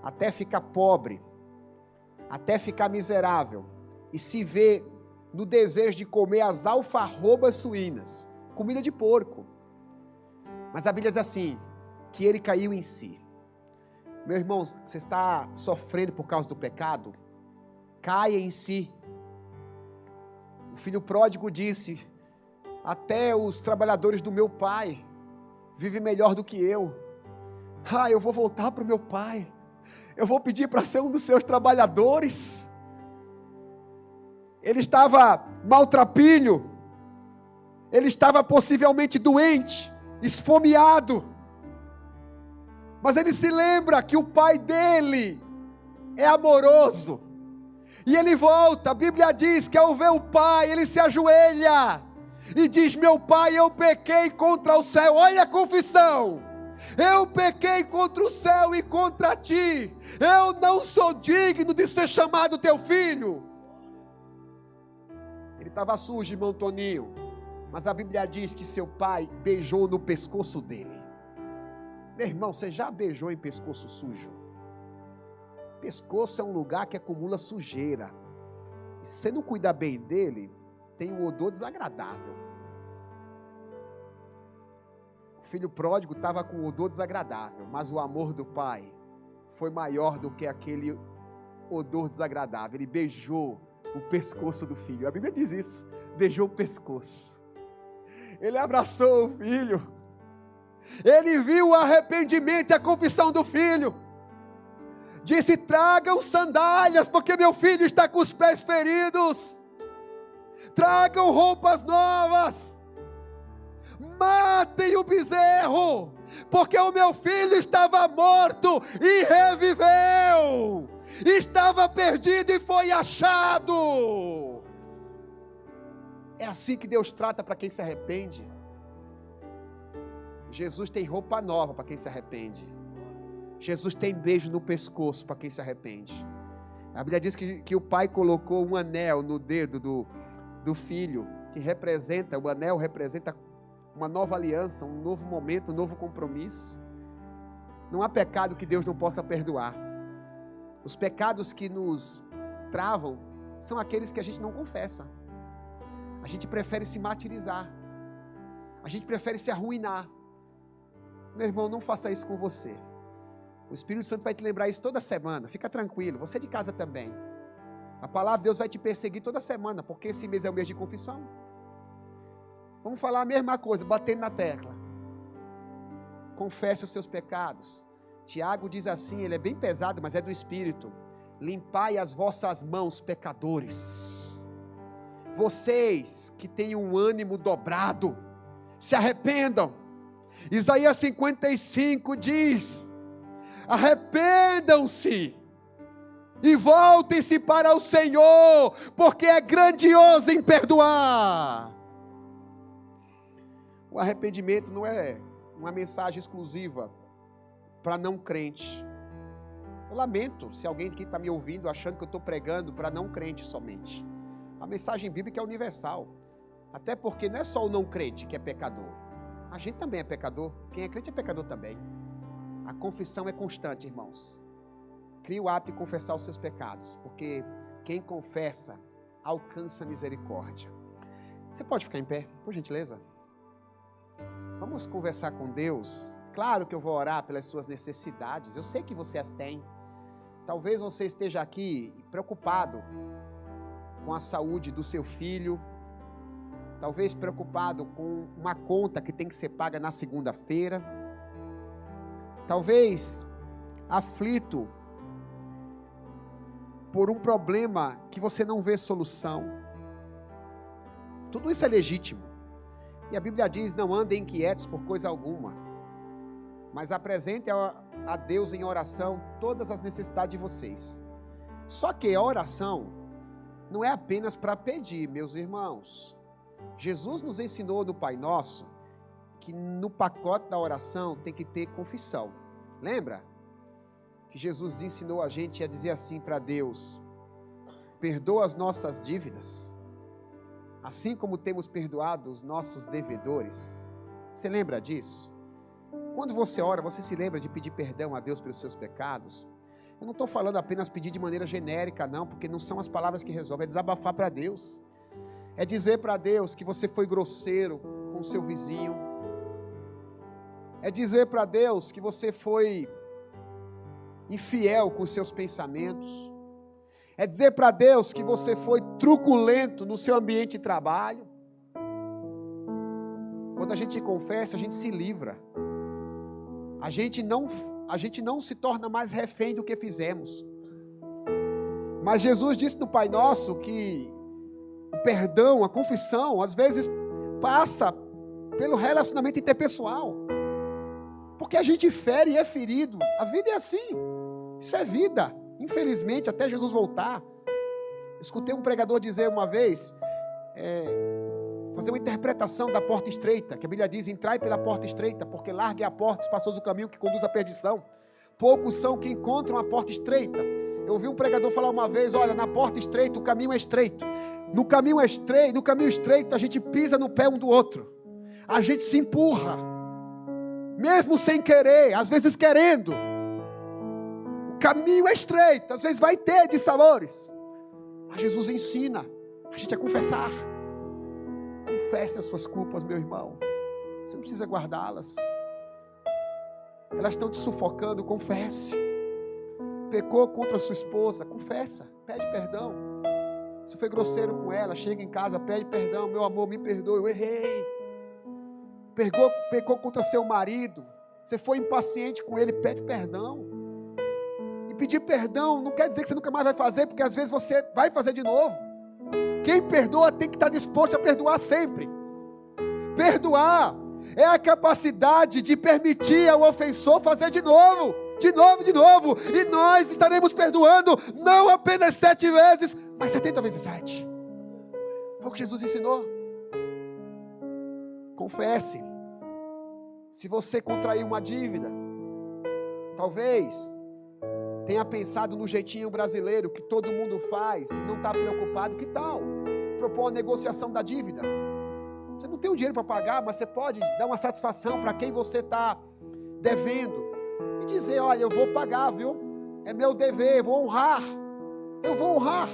Até ficar pobre. Até ficar miserável. E se vê no desejo de comer as alfarrobas suínas. Comida de porco. Mas a Bíblia diz assim, que ele caiu em si. Meu irmão, você está sofrendo por causa do pecado? Caia em si. O filho pródigo disse: até os trabalhadores do meu pai vivem melhor do que eu. Eu vou voltar para o meu pai. Eu vou pedir para ser um dos seus trabalhadores. Ele estava maltrapilho. Ele estava possivelmente doente, esfomeado. Mas ele se lembra que o pai dele é amoroso. E ele volta. A Bíblia diz que ao ver o pai, ele se ajoelha e diz: meu pai, eu pequei contra o céu. Olha a confissão: eu pequei contra o céu e contra ti. Eu não sou digno de ser chamado teu filho. Ele estava sujo, irmão Toninho, mas a Bíblia diz que seu pai beijou no pescoço dele. Meu irmão, você já beijou em pescoço sujo? Pescoço é um lugar que acumula sujeira. E se você não cuidar bem dele, tem um odor desagradável. O filho pródigo estava com um odor desagradável, mas o amor do pai foi maior do que aquele odor desagradável. Ele beijou o pescoço do filho. A Bíblia diz isso, beijou o pescoço. Ele abraçou o filho. Ele viu o arrependimento e a confissão do filho. Disse: tragam sandálias, porque meu filho está com os pés feridos. Tragam roupas novas. Matem o bezerro, porque o meu filho estava morto e reviveu. Estava perdido e foi achado. É assim que Deus trata para quem se arrepende. Jesus tem roupa nova para quem se arrepende. Jesus tem beijo no pescoço para quem se arrepende. A Bíblia diz que o pai colocou um anel no dedo do filho, que representa, o anel representa uma nova aliança, um novo momento, um novo compromisso. Não há pecado que Deus não possa perdoar. Os pecados que nos travam são aqueles que a gente não confessa. A gente prefere se martirizar. A gente prefere se arruinar. Meu irmão, não faça isso com você. O Espírito Santo vai te lembrar isso toda semana. Fica tranquilo, você de casa também. A palavra de Deus vai te perseguir toda semana, porque esse mês é o mês de confissão. Vamos falar a mesma coisa, batendo na tecla. Confesse os seus pecados. Tiago diz assim, ele é bem pesado, mas é do Espírito. Limpai as vossas mãos, pecadores. Vocês que têm um ânimo dobrado, se arrependam. Isaías 55 diz: arrependam-se e voltem-se para o Senhor, porque é grandioso em perdoar. O arrependimento não é uma mensagem exclusiva para não crente. Eu lamento se alguém aqui está me ouvindo achando que eu estou pregando para não crente somente. A mensagem bíblica é universal. Até porque não é só o não crente que é pecador. A gente também é pecador. Quem é crente é pecador também. A confissão é constante, irmãos. Crie o hábito de confessar os seus pecados, porque quem confessa alcança misericórdia. Você pode ficar em pé, por gentileza? Vamos conversar com Deus. Claro que eu vou orar pelas suas necessidades. Eu sei que você as tem. Talvez você esteja aqui preocupado com a saúde do seu filho. Talvez preocupado com uma conta que tem que ser paga na segunda-feira. Talvez aflito por um problema que você não vê solução. Tudo isso é legítimo. E a Bíblia diz, não andem inquietos por coisa alguma, mas apresente a Deus em oração todas as necessidades de vocês. Só que a oração não é apenas para pedir, meus irmãos. Jesus nos ensinou no Pai Nosso que no pacote da oração tem que ter confissão. Lembra? Que Jesus ensinou a gente a dizer assim para Deus: perdoa as nossas dívidas, assim como temos perdoado os nossos devedores. Você lembra disso? Quando você ora, você se lembra de pedir perdão a Deus pelos seus pecados? Eu não estou falando apenas pedir de maneira genérica, não, porque não são as palavras que resolvem, é desabafar para Deus. É dizer para Deus que você foi grosseiro com o seu vizinho. É dizer para Deus que você foi infiel com os seus pensamentos. É dizer para Deus que você foi truculento no seu ambiente de trabalho. Quando a gente confessa, a gente se livra. A gente não se torna mais refém do que fizemos. Mas Jesus disse no Pai Nosso que o perdão, a confissão, às vezes passa pelo relacionamento interpessoal. Porque a gente fere e é ferido. A vida é assim. Isso é vida. Infelizmente, até Jesus voltar. Escutei um pregador dizer uma vez, fazer uma interpretação da porta estreita, que a Bíblia diz, entrai pela porta estreita, porque larga é a porta, espaçoso o caminho que conduz à perdição. Poucos são que encontram a porta estreita. Eu ouvi um pregador falar uma vez, olha, na porta estreita o caminho é estreito. No caminho estreito a gente pisa no pé um do outro. A gente se empurra. Mesmo sem querer, às vezes querendo. O caminho é estreito, às vezes vai ter dissabores. Mas Jesus ensina a gente a confessar. Confesse as suas culpas, meu irmão. Você não precisa guardá-las. Elas estão te sufocando, confesse. Pecou contra a sua esposa, confessa, pede perdão. Você foi grosseiro com ela, chega em casa, pede perdão. Meu amor, me perdoe, eu errei. Pecou contra seu marido, você foi impaciente com ele, pede perdão. E pedir perdão não quer dizer que você nunca mais vai fazer, porque às vezes você vai fazer de novo. Quem perdoa tem que estar disposto a perdoar sempre. Perdoar é a capacidade de permitir ao ofensor fazer de novo. E nós estaremos perdoando não apenas 7 vezes, mas 70 vezes 7. Foi o que Jesus ensinou. Confesse. Se você contraiu uma dívida, talvez tenha pensado no jeitinho brasileiro que todo mundo faz e não está preocupado. Que tal propor a negociação da dívida? Você não tem o dinheiro para pagar, mas você pode dar uma satisfação para quem você está devendo e dizer: olha, eu vou pagar, viu? É meu dever, eu vou honrar. Eu vou honrar.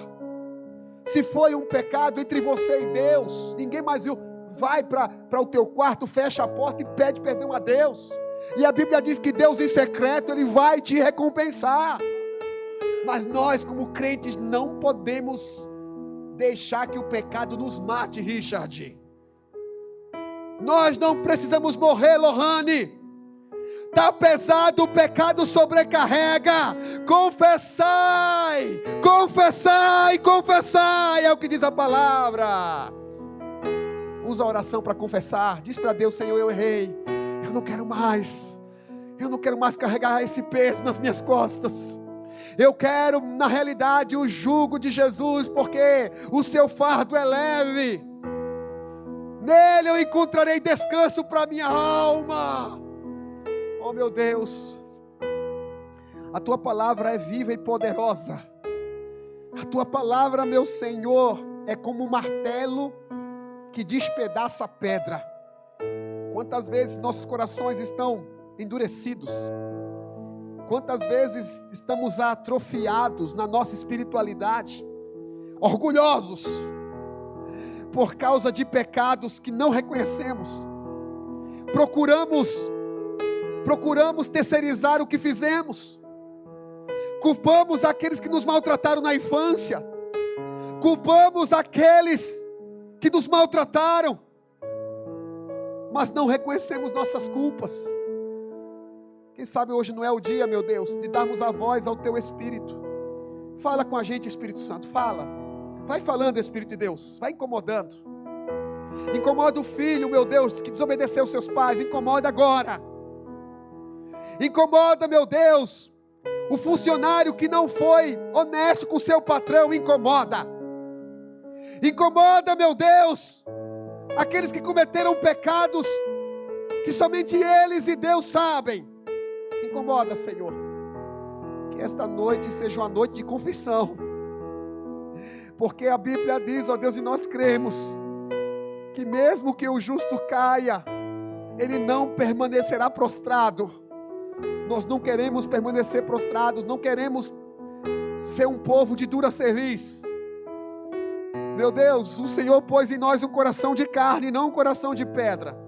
Se foi um pecado entre você e Deus, ninguém mais viu, vai para o teu quarto, fecha a porta e pede perdão a Deus. E a Bíblia diz que Deus em secreto, Ele vai te recompensar. Mas nós, como crentes, não podemos deixar que o pecado nos mate, Richard. Nós não precisamos morrer, Lohane. Está pesado, o pecado sobrecarrega. Confessai, confessai, confessai, é o que diz a palavra. Usa a oração para confessar. Diz para Deus: Senhor, eu errei. Eu não quero mais carregar esse peso nas minhas costas. Eu quero, na realidade, o jugo de Jesus, porque o seu fardo é leve. Nele eu encontrarei descanso para minha alma. Oh meu Deus, a tua palavra é viva e poderosa. A tua palavra, meu Senhor, é como um martelo que despedaça a pedra. Quantas vezes nossos corações estão endurecidos? Quantas vezes estamos atrofiados na nossa espiritualidade, orgulhosos, por causa de pecados que não reconhecemos? Procuramos terceirizar o que fizemos. Culpamos aqueles que nos maltrataram na infância. Culpamos aqueles que nos maltrataram. Mas não reconhecemos nossas culpas. Quem sabe hoje não é o dia, meu Deus, de darmos a voz ao Teu Espírito. Fala com a gente, Espírito Santo, fala. Vai falando, Espírito de Deus, vai incomodando. Incomoda o filho, meu Deus, que desobedeceu seus pais, incomoda agora. Incomoda, meu Deus, o funcionário que não foi honesto com seu patrão, incomoda. Incomoda, meu Deus, aqueles que cometeram pecados que somente eles e Deus sabem. Incomoda, Senhor. Que esta noite seja uma noite de confissão. Porque a Bíblia diz, ó Deus, e nós cremos, que mesmo que o justo caia, ele não permanecerá prostrado. Nós não queremos permanecer prostrados, não queremos ser um povo de dura cerviz. Meu Deus, o Senhor pôs em nós um coração de carne, não um coração de pedra.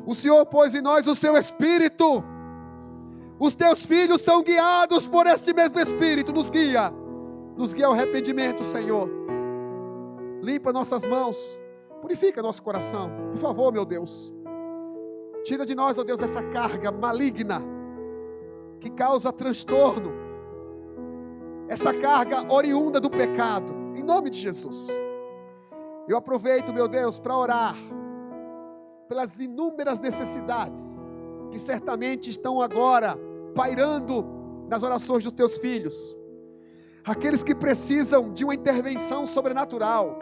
O Senhor pôs em nós o seu Espírito. Os teus filhos são guiados por esse mesmo Espírito. Nos guia ao arrependimento, Senhor. Limpa nossas mãos, purifica nosso coração, por favor, meu Deus. Tira de nós, ó Deus, essa carga maligna que causa transtorno, essa carga oriunda do pecado, em nome de Jesus. Eu aproveito, meu Deus, para orar pelas inúmeras necessidades que certamente estão agora pairando nas orações dos teus filhos, aqueles que precisam de uma intervenção sobrenatural.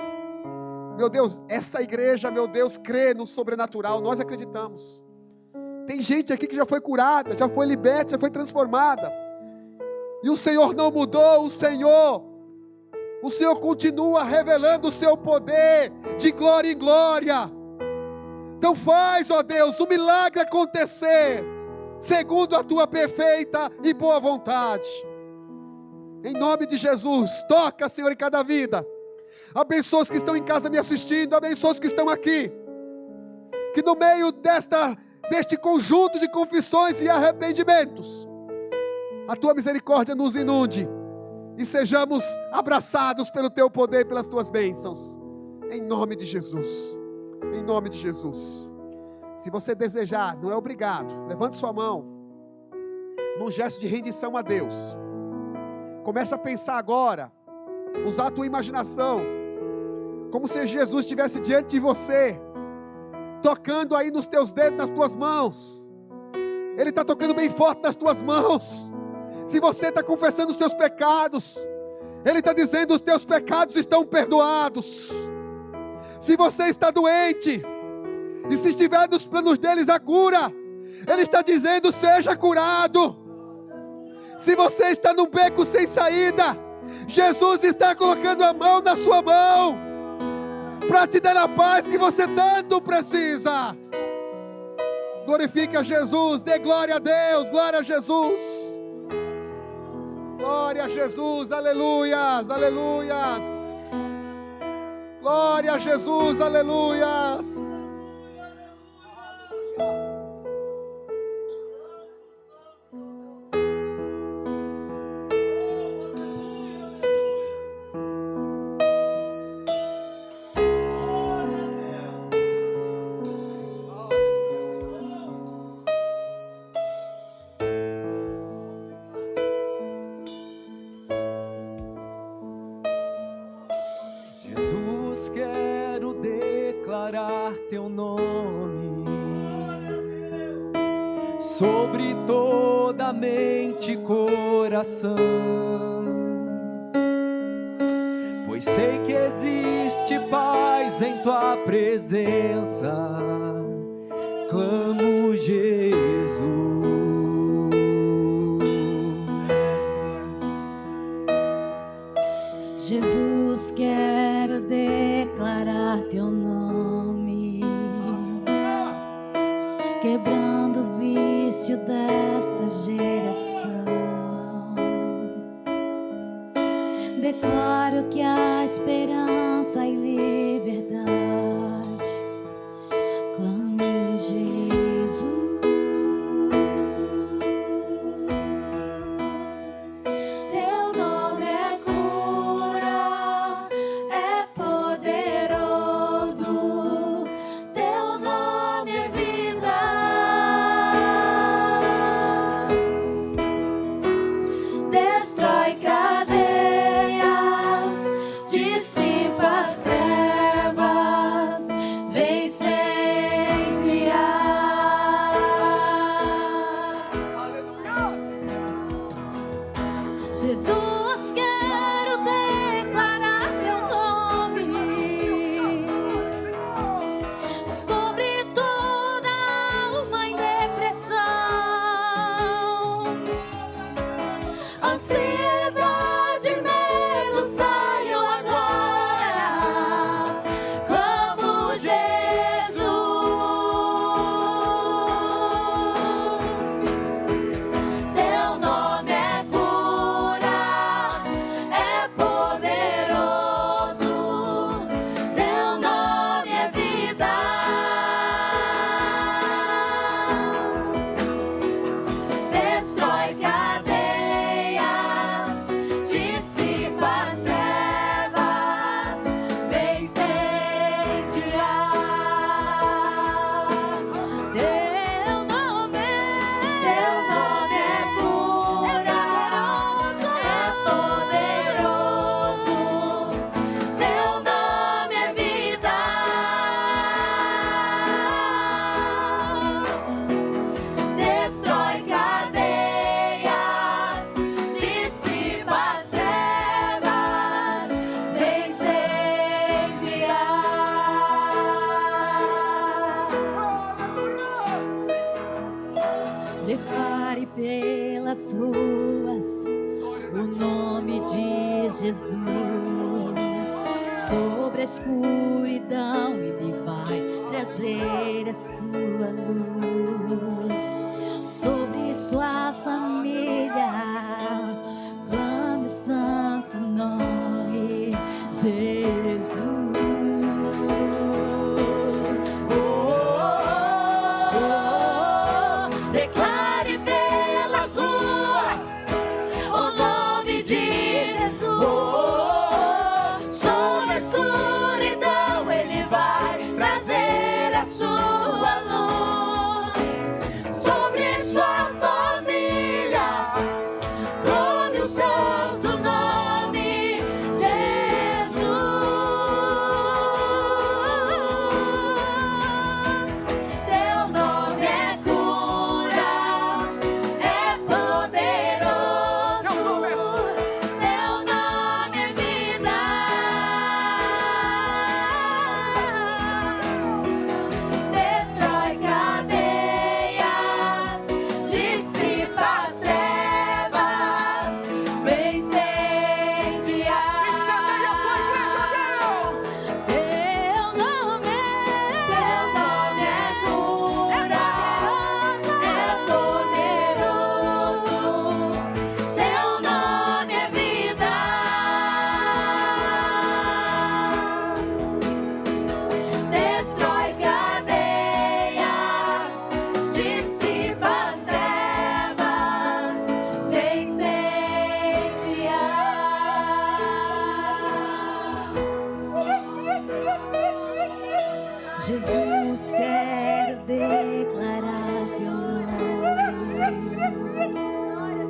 Meu Deus, essa igreja, meu Deus, crê no sobrenatural, nós acreditamos. Tem gente aqui que já foi curada, já foi liberta, já foi transformada. E o Senhor não mudou, o Senhor continua revelando o seu poder de glória em glória. Então faz, ó Deus, o milagre acontecer, segundo a tua perfeita e boa vontade. Em nome de Jesus, toca, Senhor, em cada vida. Abençoa os que estão em casa me assistindo, abençoa os que estão aqui. Que no meio deste conjunto de confissões e arrependimentos, a tua misericórdia nos inunde e sejamos abraçados pelo teu poder e pelas tuas bênçãos, em nome de Jesus, em nome de Jesus. Se você desejar, não é obrigado, levante sua mão num gesto de rendição a Deus. Começa a pensar agora, usar a tua imaginação, como se Jesus estivesse diante de você, tocando aí nos teus dedos, nas tuas mãos. Ele está tocando bem forte nas tuas mãos. Se você está confessando os seus pecados, Ele está dizendo: os teus pecados estão perdoados. Se você está doente, e se estiver nos planos deles a cura, Ele está dizendo: seja curado. Se você está num beco sem saída, Jesus está colocando a mão na sua mão para te dar a paz que você tanto precisa. Glorifique a Jesus, dê glória a Deus, glória a Jesus. Glória a Jesus, aleluias, aleluias. Glória a Jesus, aleluias. Teu nome sobre toda mente e coração, pois sei que existe paz em tua presença. Clamo Jesus. Jesus, quero declarar teu nome, quebrando os vícios desta geração. Declaro que há esperança e liberdade. Clamo Jesus. Teu nome é cura, é poderoso. Teu nome é vida. Destrói cadeias, dissipa as trevas, vem incendiar. Jesus, quero declarar teu nome sobre toda alma em depressão. Ansiedade, medo, saiam agora. Clamo Jesus. Teu nome é cura, é poderoso. Teu nome é vida. Destrói cadeias, dissipa as trevas, vem incendiar. Teu nome é cura, é poderoso. Teu nome é vida. Destrói cadeias, dissipa as trevas, vem incendiar. Declare pelas ruas o nome de Jesus. Sobre a escuridão ele vai trazer a sua luz. Sobre sua família clame o santo nome Jesus. Declare pelas ruas o nome de Jesus. Sobre a escuridão ele vai trazer a sua luz. Sobre sua família clame o santo nome Jesus. Jesus, quero declarar teu nome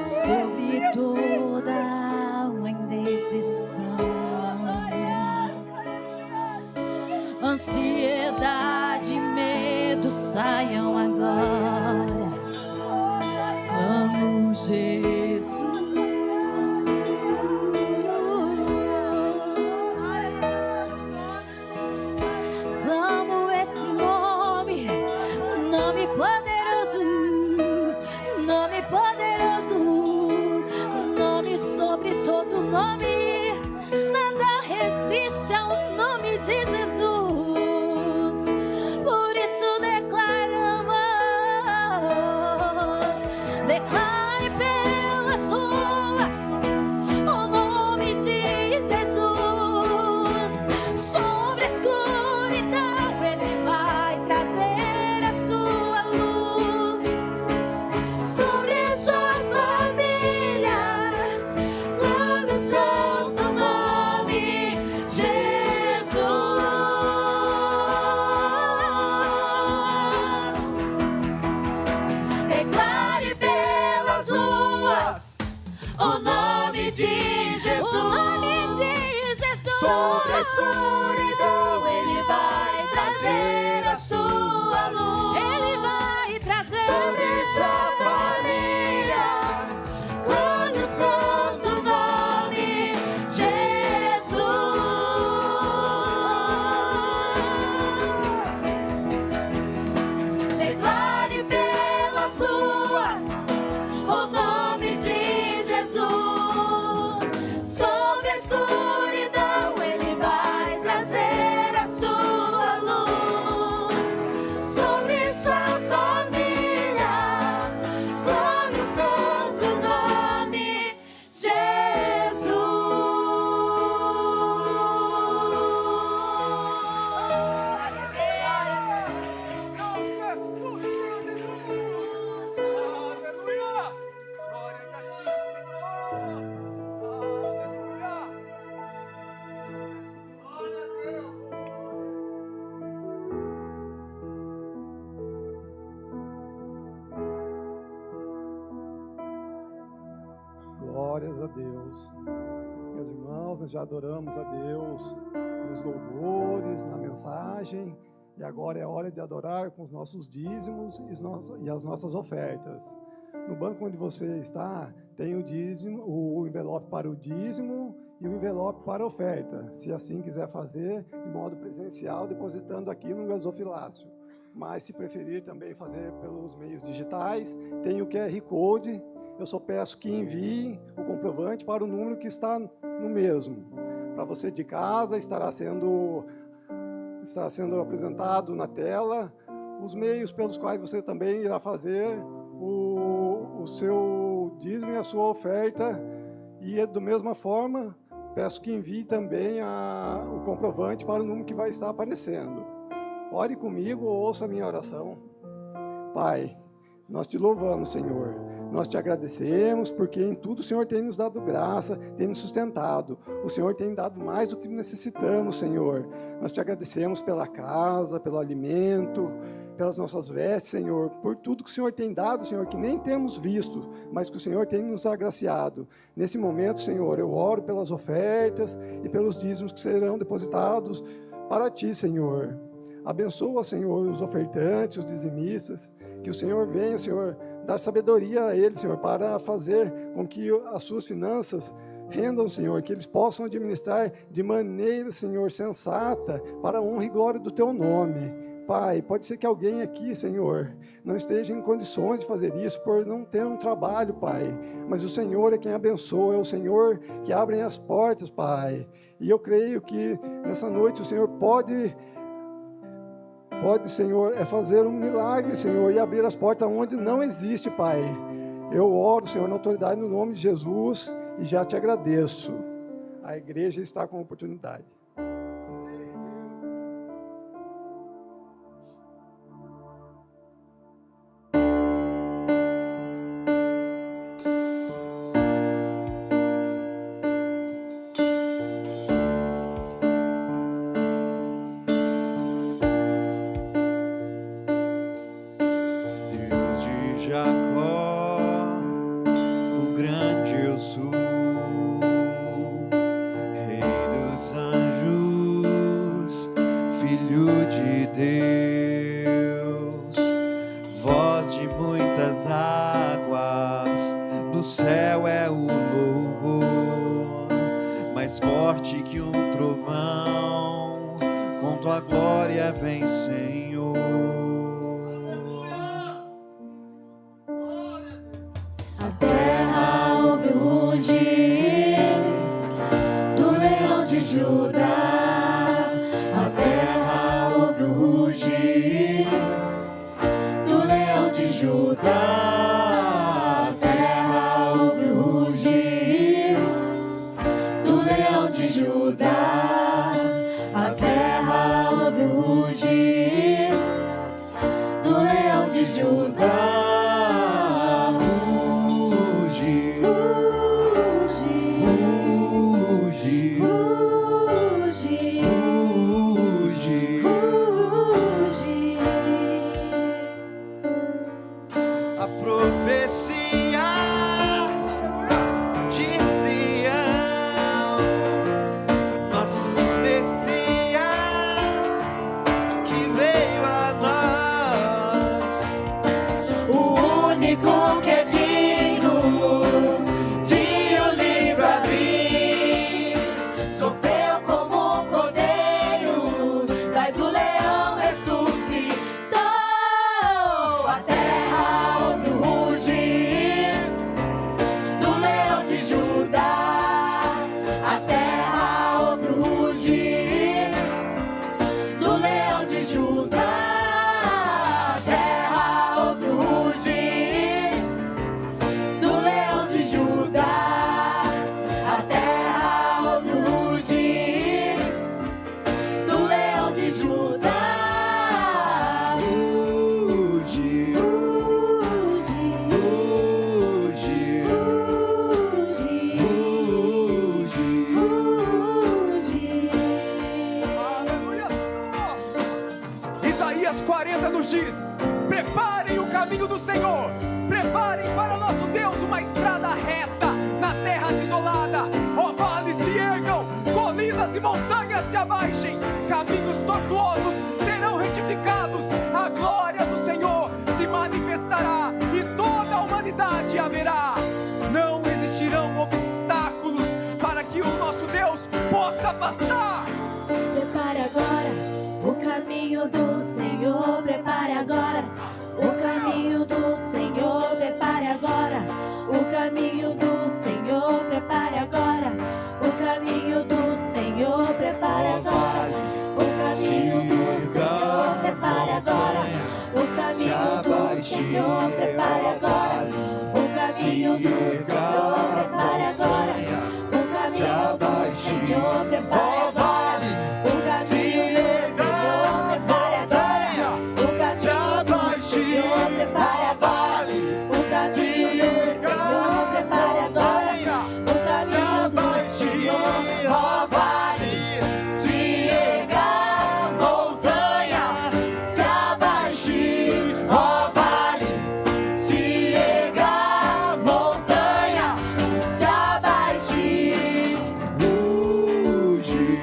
sobre toda alma em depressão. Ansiedade, medo, saiam agora. Amo Jesus. Amo esse nome, nome poderoso, nome poderoso, nome sobre todo nome. Nada resiste ao nome de Jesus. Por isso declaramos, declare pelas ruas o nome de Jesus. Sobre a escuridão Ele vai trazer a sua luz. Sobre a sua família, clame o santo nome Jesus. Declare pelas ruas o nome de Jesus. O nome de Jesus. Sobre a escuridão Ele vai trazer a sua luz. Ele vai trazer sobre sua família. Clame o santo nome Jesus. Declare pelas ruas o nome de Jesus. Sobre a escuridão Ele vai trazer a sua luz. Sobre sua família, clame o santo nome Glórias a Deus. Meus irmãos, nós já adoramos a Deus nos louvores, na mensagem, e agora é hora de adorar com os nossos dízimos e as nossas ofertas. No banco onde você está, tem o dízimo, o envelope para o dízimo e o envelope para a oferta. Se assim quiser fazer de modo presencial, depositando aqui no gasofilácio. Mas se preferir também fazer pelos meios digitais, tem o QR Code. Eu só peço que envie o comprovante para o número que está no mesmo. Para você de casa, está sendo apresentado na tela os meios pelos quais você também irá fazer o seu dízimo e a sua oferta. E da mesma forma, peço que envie também o comprovante para o número que vai estar aparecendo. Ore comigo, ouça a minha oração. Pai, nós te louvamos, Senhor. Nós te agradecemos porque em tudo o Senhor tem nos dado graça, tem nos sustentado. O Senhor tem dado mais do que necessitamos, Senhor. Nós te agradecemos pela casa, pelo alimento, pelas nossas vestes, Senhor, por tudo que o Senhor tem dado, Senhor, que nem temos visto, mas que o Senhor tem nos agraciado. Nesse momento, Senhor, eu oro pelas ofertas e pelos dízimos que serão depositados para Ti, Senhor. Abençoa, Senhor, os ofertantes, os dizimistas, que o Senhor venha, Senhor, dar sabedoria a eles, Senhor, para fazer com que as suas finanças rendam, Senhor, que eles possam administrar de maneira, Senhor, sensata, para a honra e glória do Teu nome. Pai, pode ser que alguém aqui, Senhor, não esteja em condições de fazer isso por não ter um trabalho, Pai, mas o Senhor é quem abençoa, é o Senhor que abre as portas, Pai, e eu creio que nessa noite o Senhor pode, Senhor, fazer um milagre, Senhor, e abrir as portas onde não existe, Pai. Eu oro, Senhor, na autoridade, no nome de Jesus, e já te agradeço. A igreja está com a oportunidade. mais forte que um trovão, com tua glória vem, Senhor. A terra ouve o rugir do leão de Judá. A terra ouve o rugir do leão de Judá. A terra ouve o rugir do leão de Judá. A terra ouve o rugir do leão de Judá. A profecia de Sião, nosso Messias que veio a nós, O único que é digno de o livro abrir, sofreu como um cordeiro, mas o leão ressuscitou. A terra ouve o rugir do leão de Judá. A terra ouve o rugir do leão de Judá. A terra ouve o rugir do leão de Judá. A terra ouve o rugir do leão de Judá. Ruge, Aleluia. Isaías 40 nos diz: preparem o caminho do Senhor, preparem para nosso Deus uma estrada reta na terra desolada. Ó vales se ergam, colinas e montanhas se abaixem, caminhos tortuosos serão retificados. A glória do Senhor se manifestará e toda a humanidade a verá. Não existirão obstáculos para que o nosso Deus possa passar. Prepare agora o caminho do Senhor. Prepare agora o caminho do Senhor. Prepare agora o caminho do Senhor. Prepare agora o caminho do Senhor. Prepare agora o caminho do Senhor. Prepare agora o caminho do Senhor. Prepare agora o caminho do Senhor. Prepare agora o caminho do Senhor. Prepare agora o caminho do Senhor. Prepare agora o caminho do Senhor. Prepare agora o caminho do Senhor. Prepare agora o caminho do Senhor. Ó vale, se erga, montanha, se abaixe. Ó vale, se erga, montanha, se abaixe. ruge,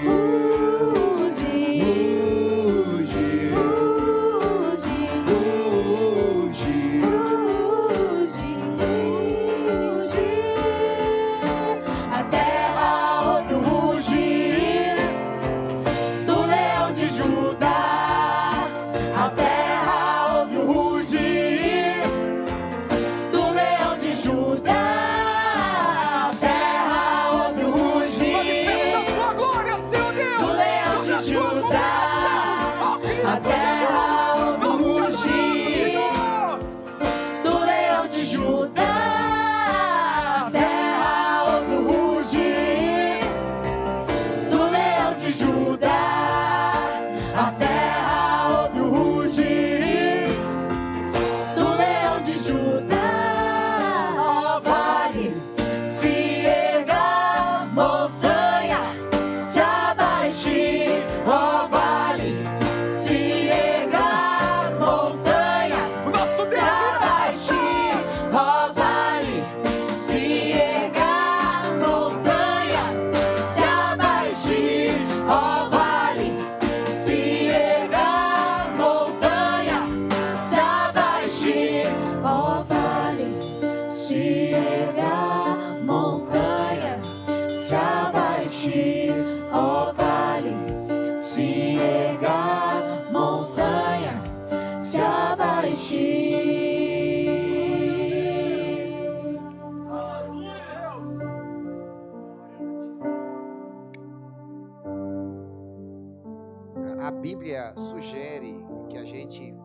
A Bíblia sugere que a gente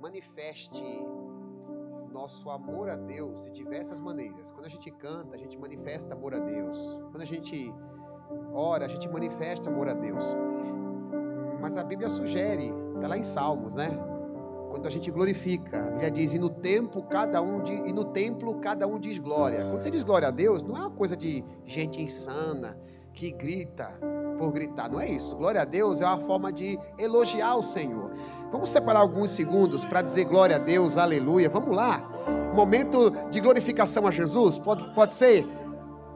manifeste nosso amor a Deus de diversas maneiras. Quando a gente canta, a gente manifesta amor a Deus. Quando a gente ora, a gente manifesta amor a Deus. Mas a Bíblia sugere, está lá em Salmos, né? Quando a gente glorifica, a Bíblia diz, e no templo cada um diz glória. Quando você diz glória a Deus, não é uma coisa de gente insana que grita por gritar, não é isso. Glória a Deus é uma forma de elogiar o Senhor. Vamos separar alguns segundos para dizer glória a Deus, aleluia. Vamos lá, momento de glorificação a Jesus, pode ser?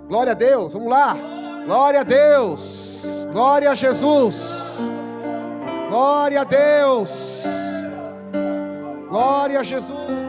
Glória a Deus, vamos lá. Glória a Deus, glória a Jesus, glória a Deus, glória a Jesus.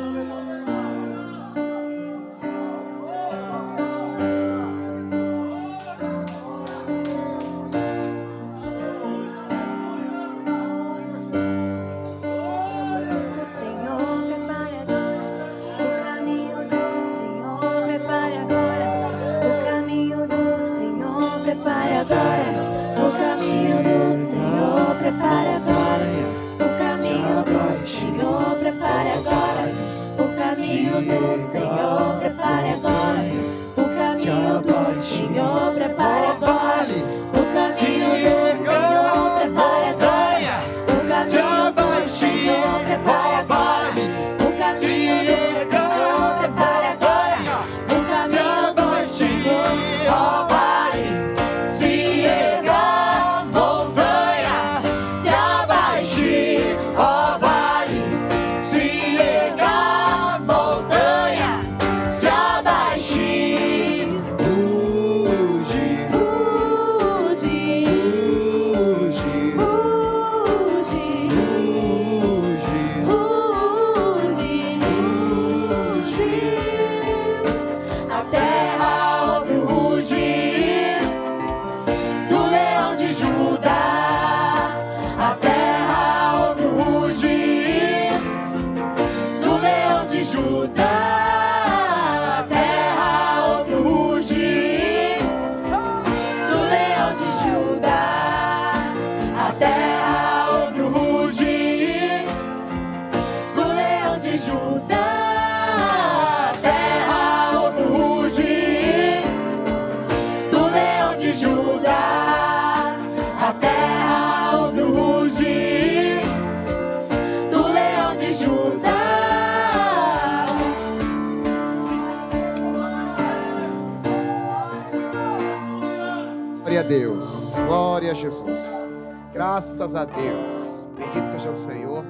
Glória a Deus, glória a Jesus, graças a Deus, bendito seja o Senhor.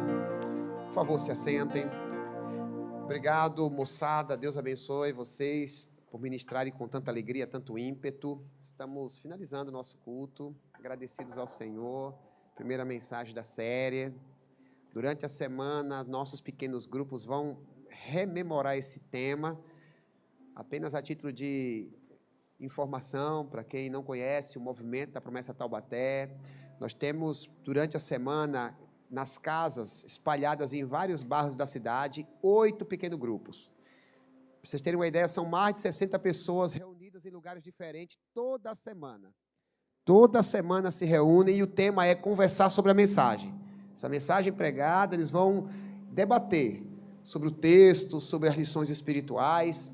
Por favor, se assentem. Obrigado, moçada, Deus abençoe vocês por ministrarem com tanta alegria, tanto ímpeto. Estamos finalizando o nosso culto, agradecidos ao Senhor, primeira mensagem da série. Durante a semana, nossos pequenos grupos vão rememorar esse tema, apenas a título de informação, para quem não conhece o movimento da Promessa Taubaté. Nós temos, durante a semana, nas casas, espalhadas em vários bairros da cidade, 8 pequenos grupos. Para vocês terem uma ideia, são mais de 60 pessoas reunidas em lugares diferentes toda semana. Toda semana se reúnem e o tema é conversar sobre a mensagem. Essa mensagem pregada, eles vão debater sobre o texto, sobre as lições espirituais.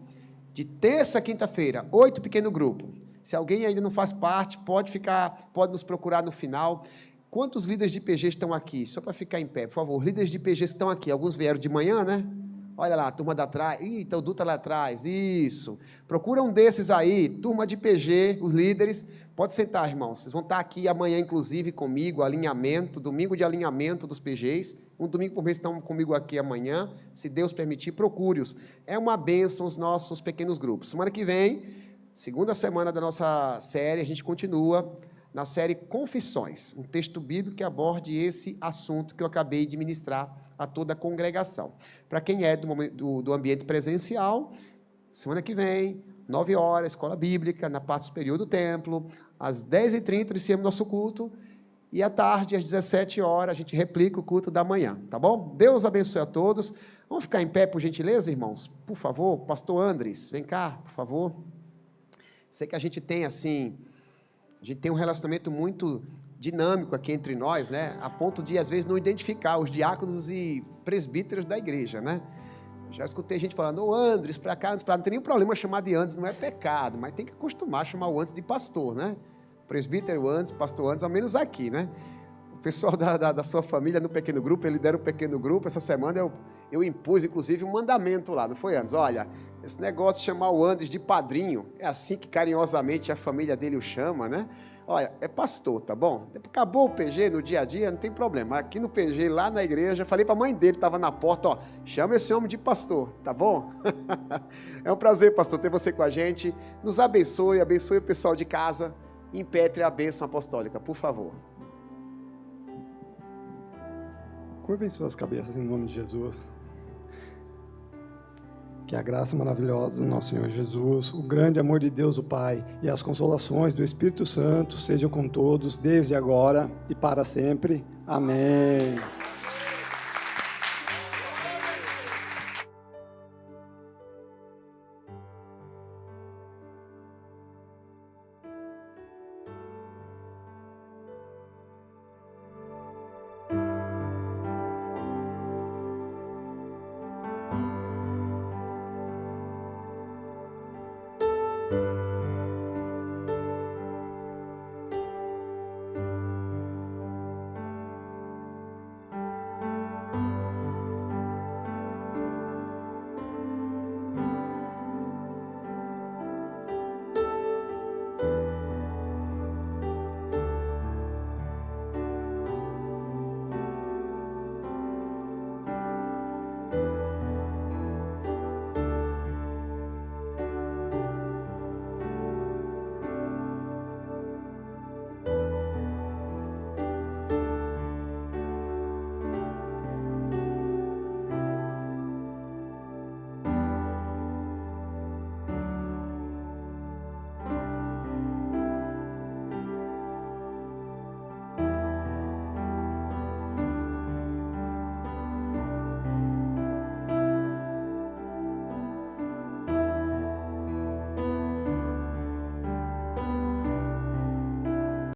De terça a quinta-feira, 8 pequenos grupos. Se alguém ainda não faz parte, pode nos procurar no final. Quantos líderes de PG estão aqui? Só para ficar em pé, por favor. Líderes de PG estão aqui. Alguns vieram de manhã, né? Olha lá, a turma da trás. Ih, então o Du está lá atrás. Isso. Procura um desses aí, turma de PG, os líderes. Pode sentar, irmãos. Vocês vão estar aqui amanhã, inclusive, comigo, alinhamento, domingo de alinhamento dos PGs. Um domingo por mês estão comigo aqui amanhã. Se Deus permitir, procure-os. É uma bênção os nossos pequenos grupos. Semana que vem, segunda semana da nossa série, a gente continua na série Confissões, um texto bíblico que aborde esse assunto que eu acabei de ministrar a toda a congregação. Para quem é do ambiente presencial, semana que vem, 9 horas, escola bíblica, na parte superior do templo, às 10h30 iniciamos nosso culto, e à tarde, às 17 horas, a gente replica o culto da manhã, tá bom? Deus abençoe a todos. Vamos ficar em pé, por gentileza, irmãos? Por favor, pastor Andres, vem cá, por favor. Sei que a gente tem, assim, um relacionamento muito dinâmico aqui entre nós, né? A ponto de, às vezes, não identificar os diáconos e presbíteros da igreja, né? Já escutei gente falando, ô Andres, pra cá, Andres, pra lá. Não tem nenhum problema chamar de Andres, não é pecado, mas tem que acostumar a chamar o Andres de pastor, né? Presbítero Andres, pastor Andres, ao menos aqui, né? O pessoal da sua família no pequeno grupo, ele lidera um pequeno grupo. Essa semana eu impus, inclusive, um mandamento lá, não foi, Andres? Olha, esse negócio de chamar o Andres de padrinho, é assim que carinhosamente a família dele o chama, né? Olha, é pastor, tá bom? Acabou o PG no dia a dia, não tem problema. Aqui no PG, lá na igreja, falei para a mãe dele, estava na porta, ó, chama esse homem de pastor, tá bom? É um prazer, pastor, ter você com a gente. Nos abençoe, abençoe o pessoal de casa. Impetre a bênção apostólica, por favor. Curvem suas cabeças em nome de Jesus. Que a graça maravilhosa do nosso Senhor Jesus, o grande amor de Deus o Pai e as consolações do Espírito Santo sejam com todos, desde agora e para sempre. Amém.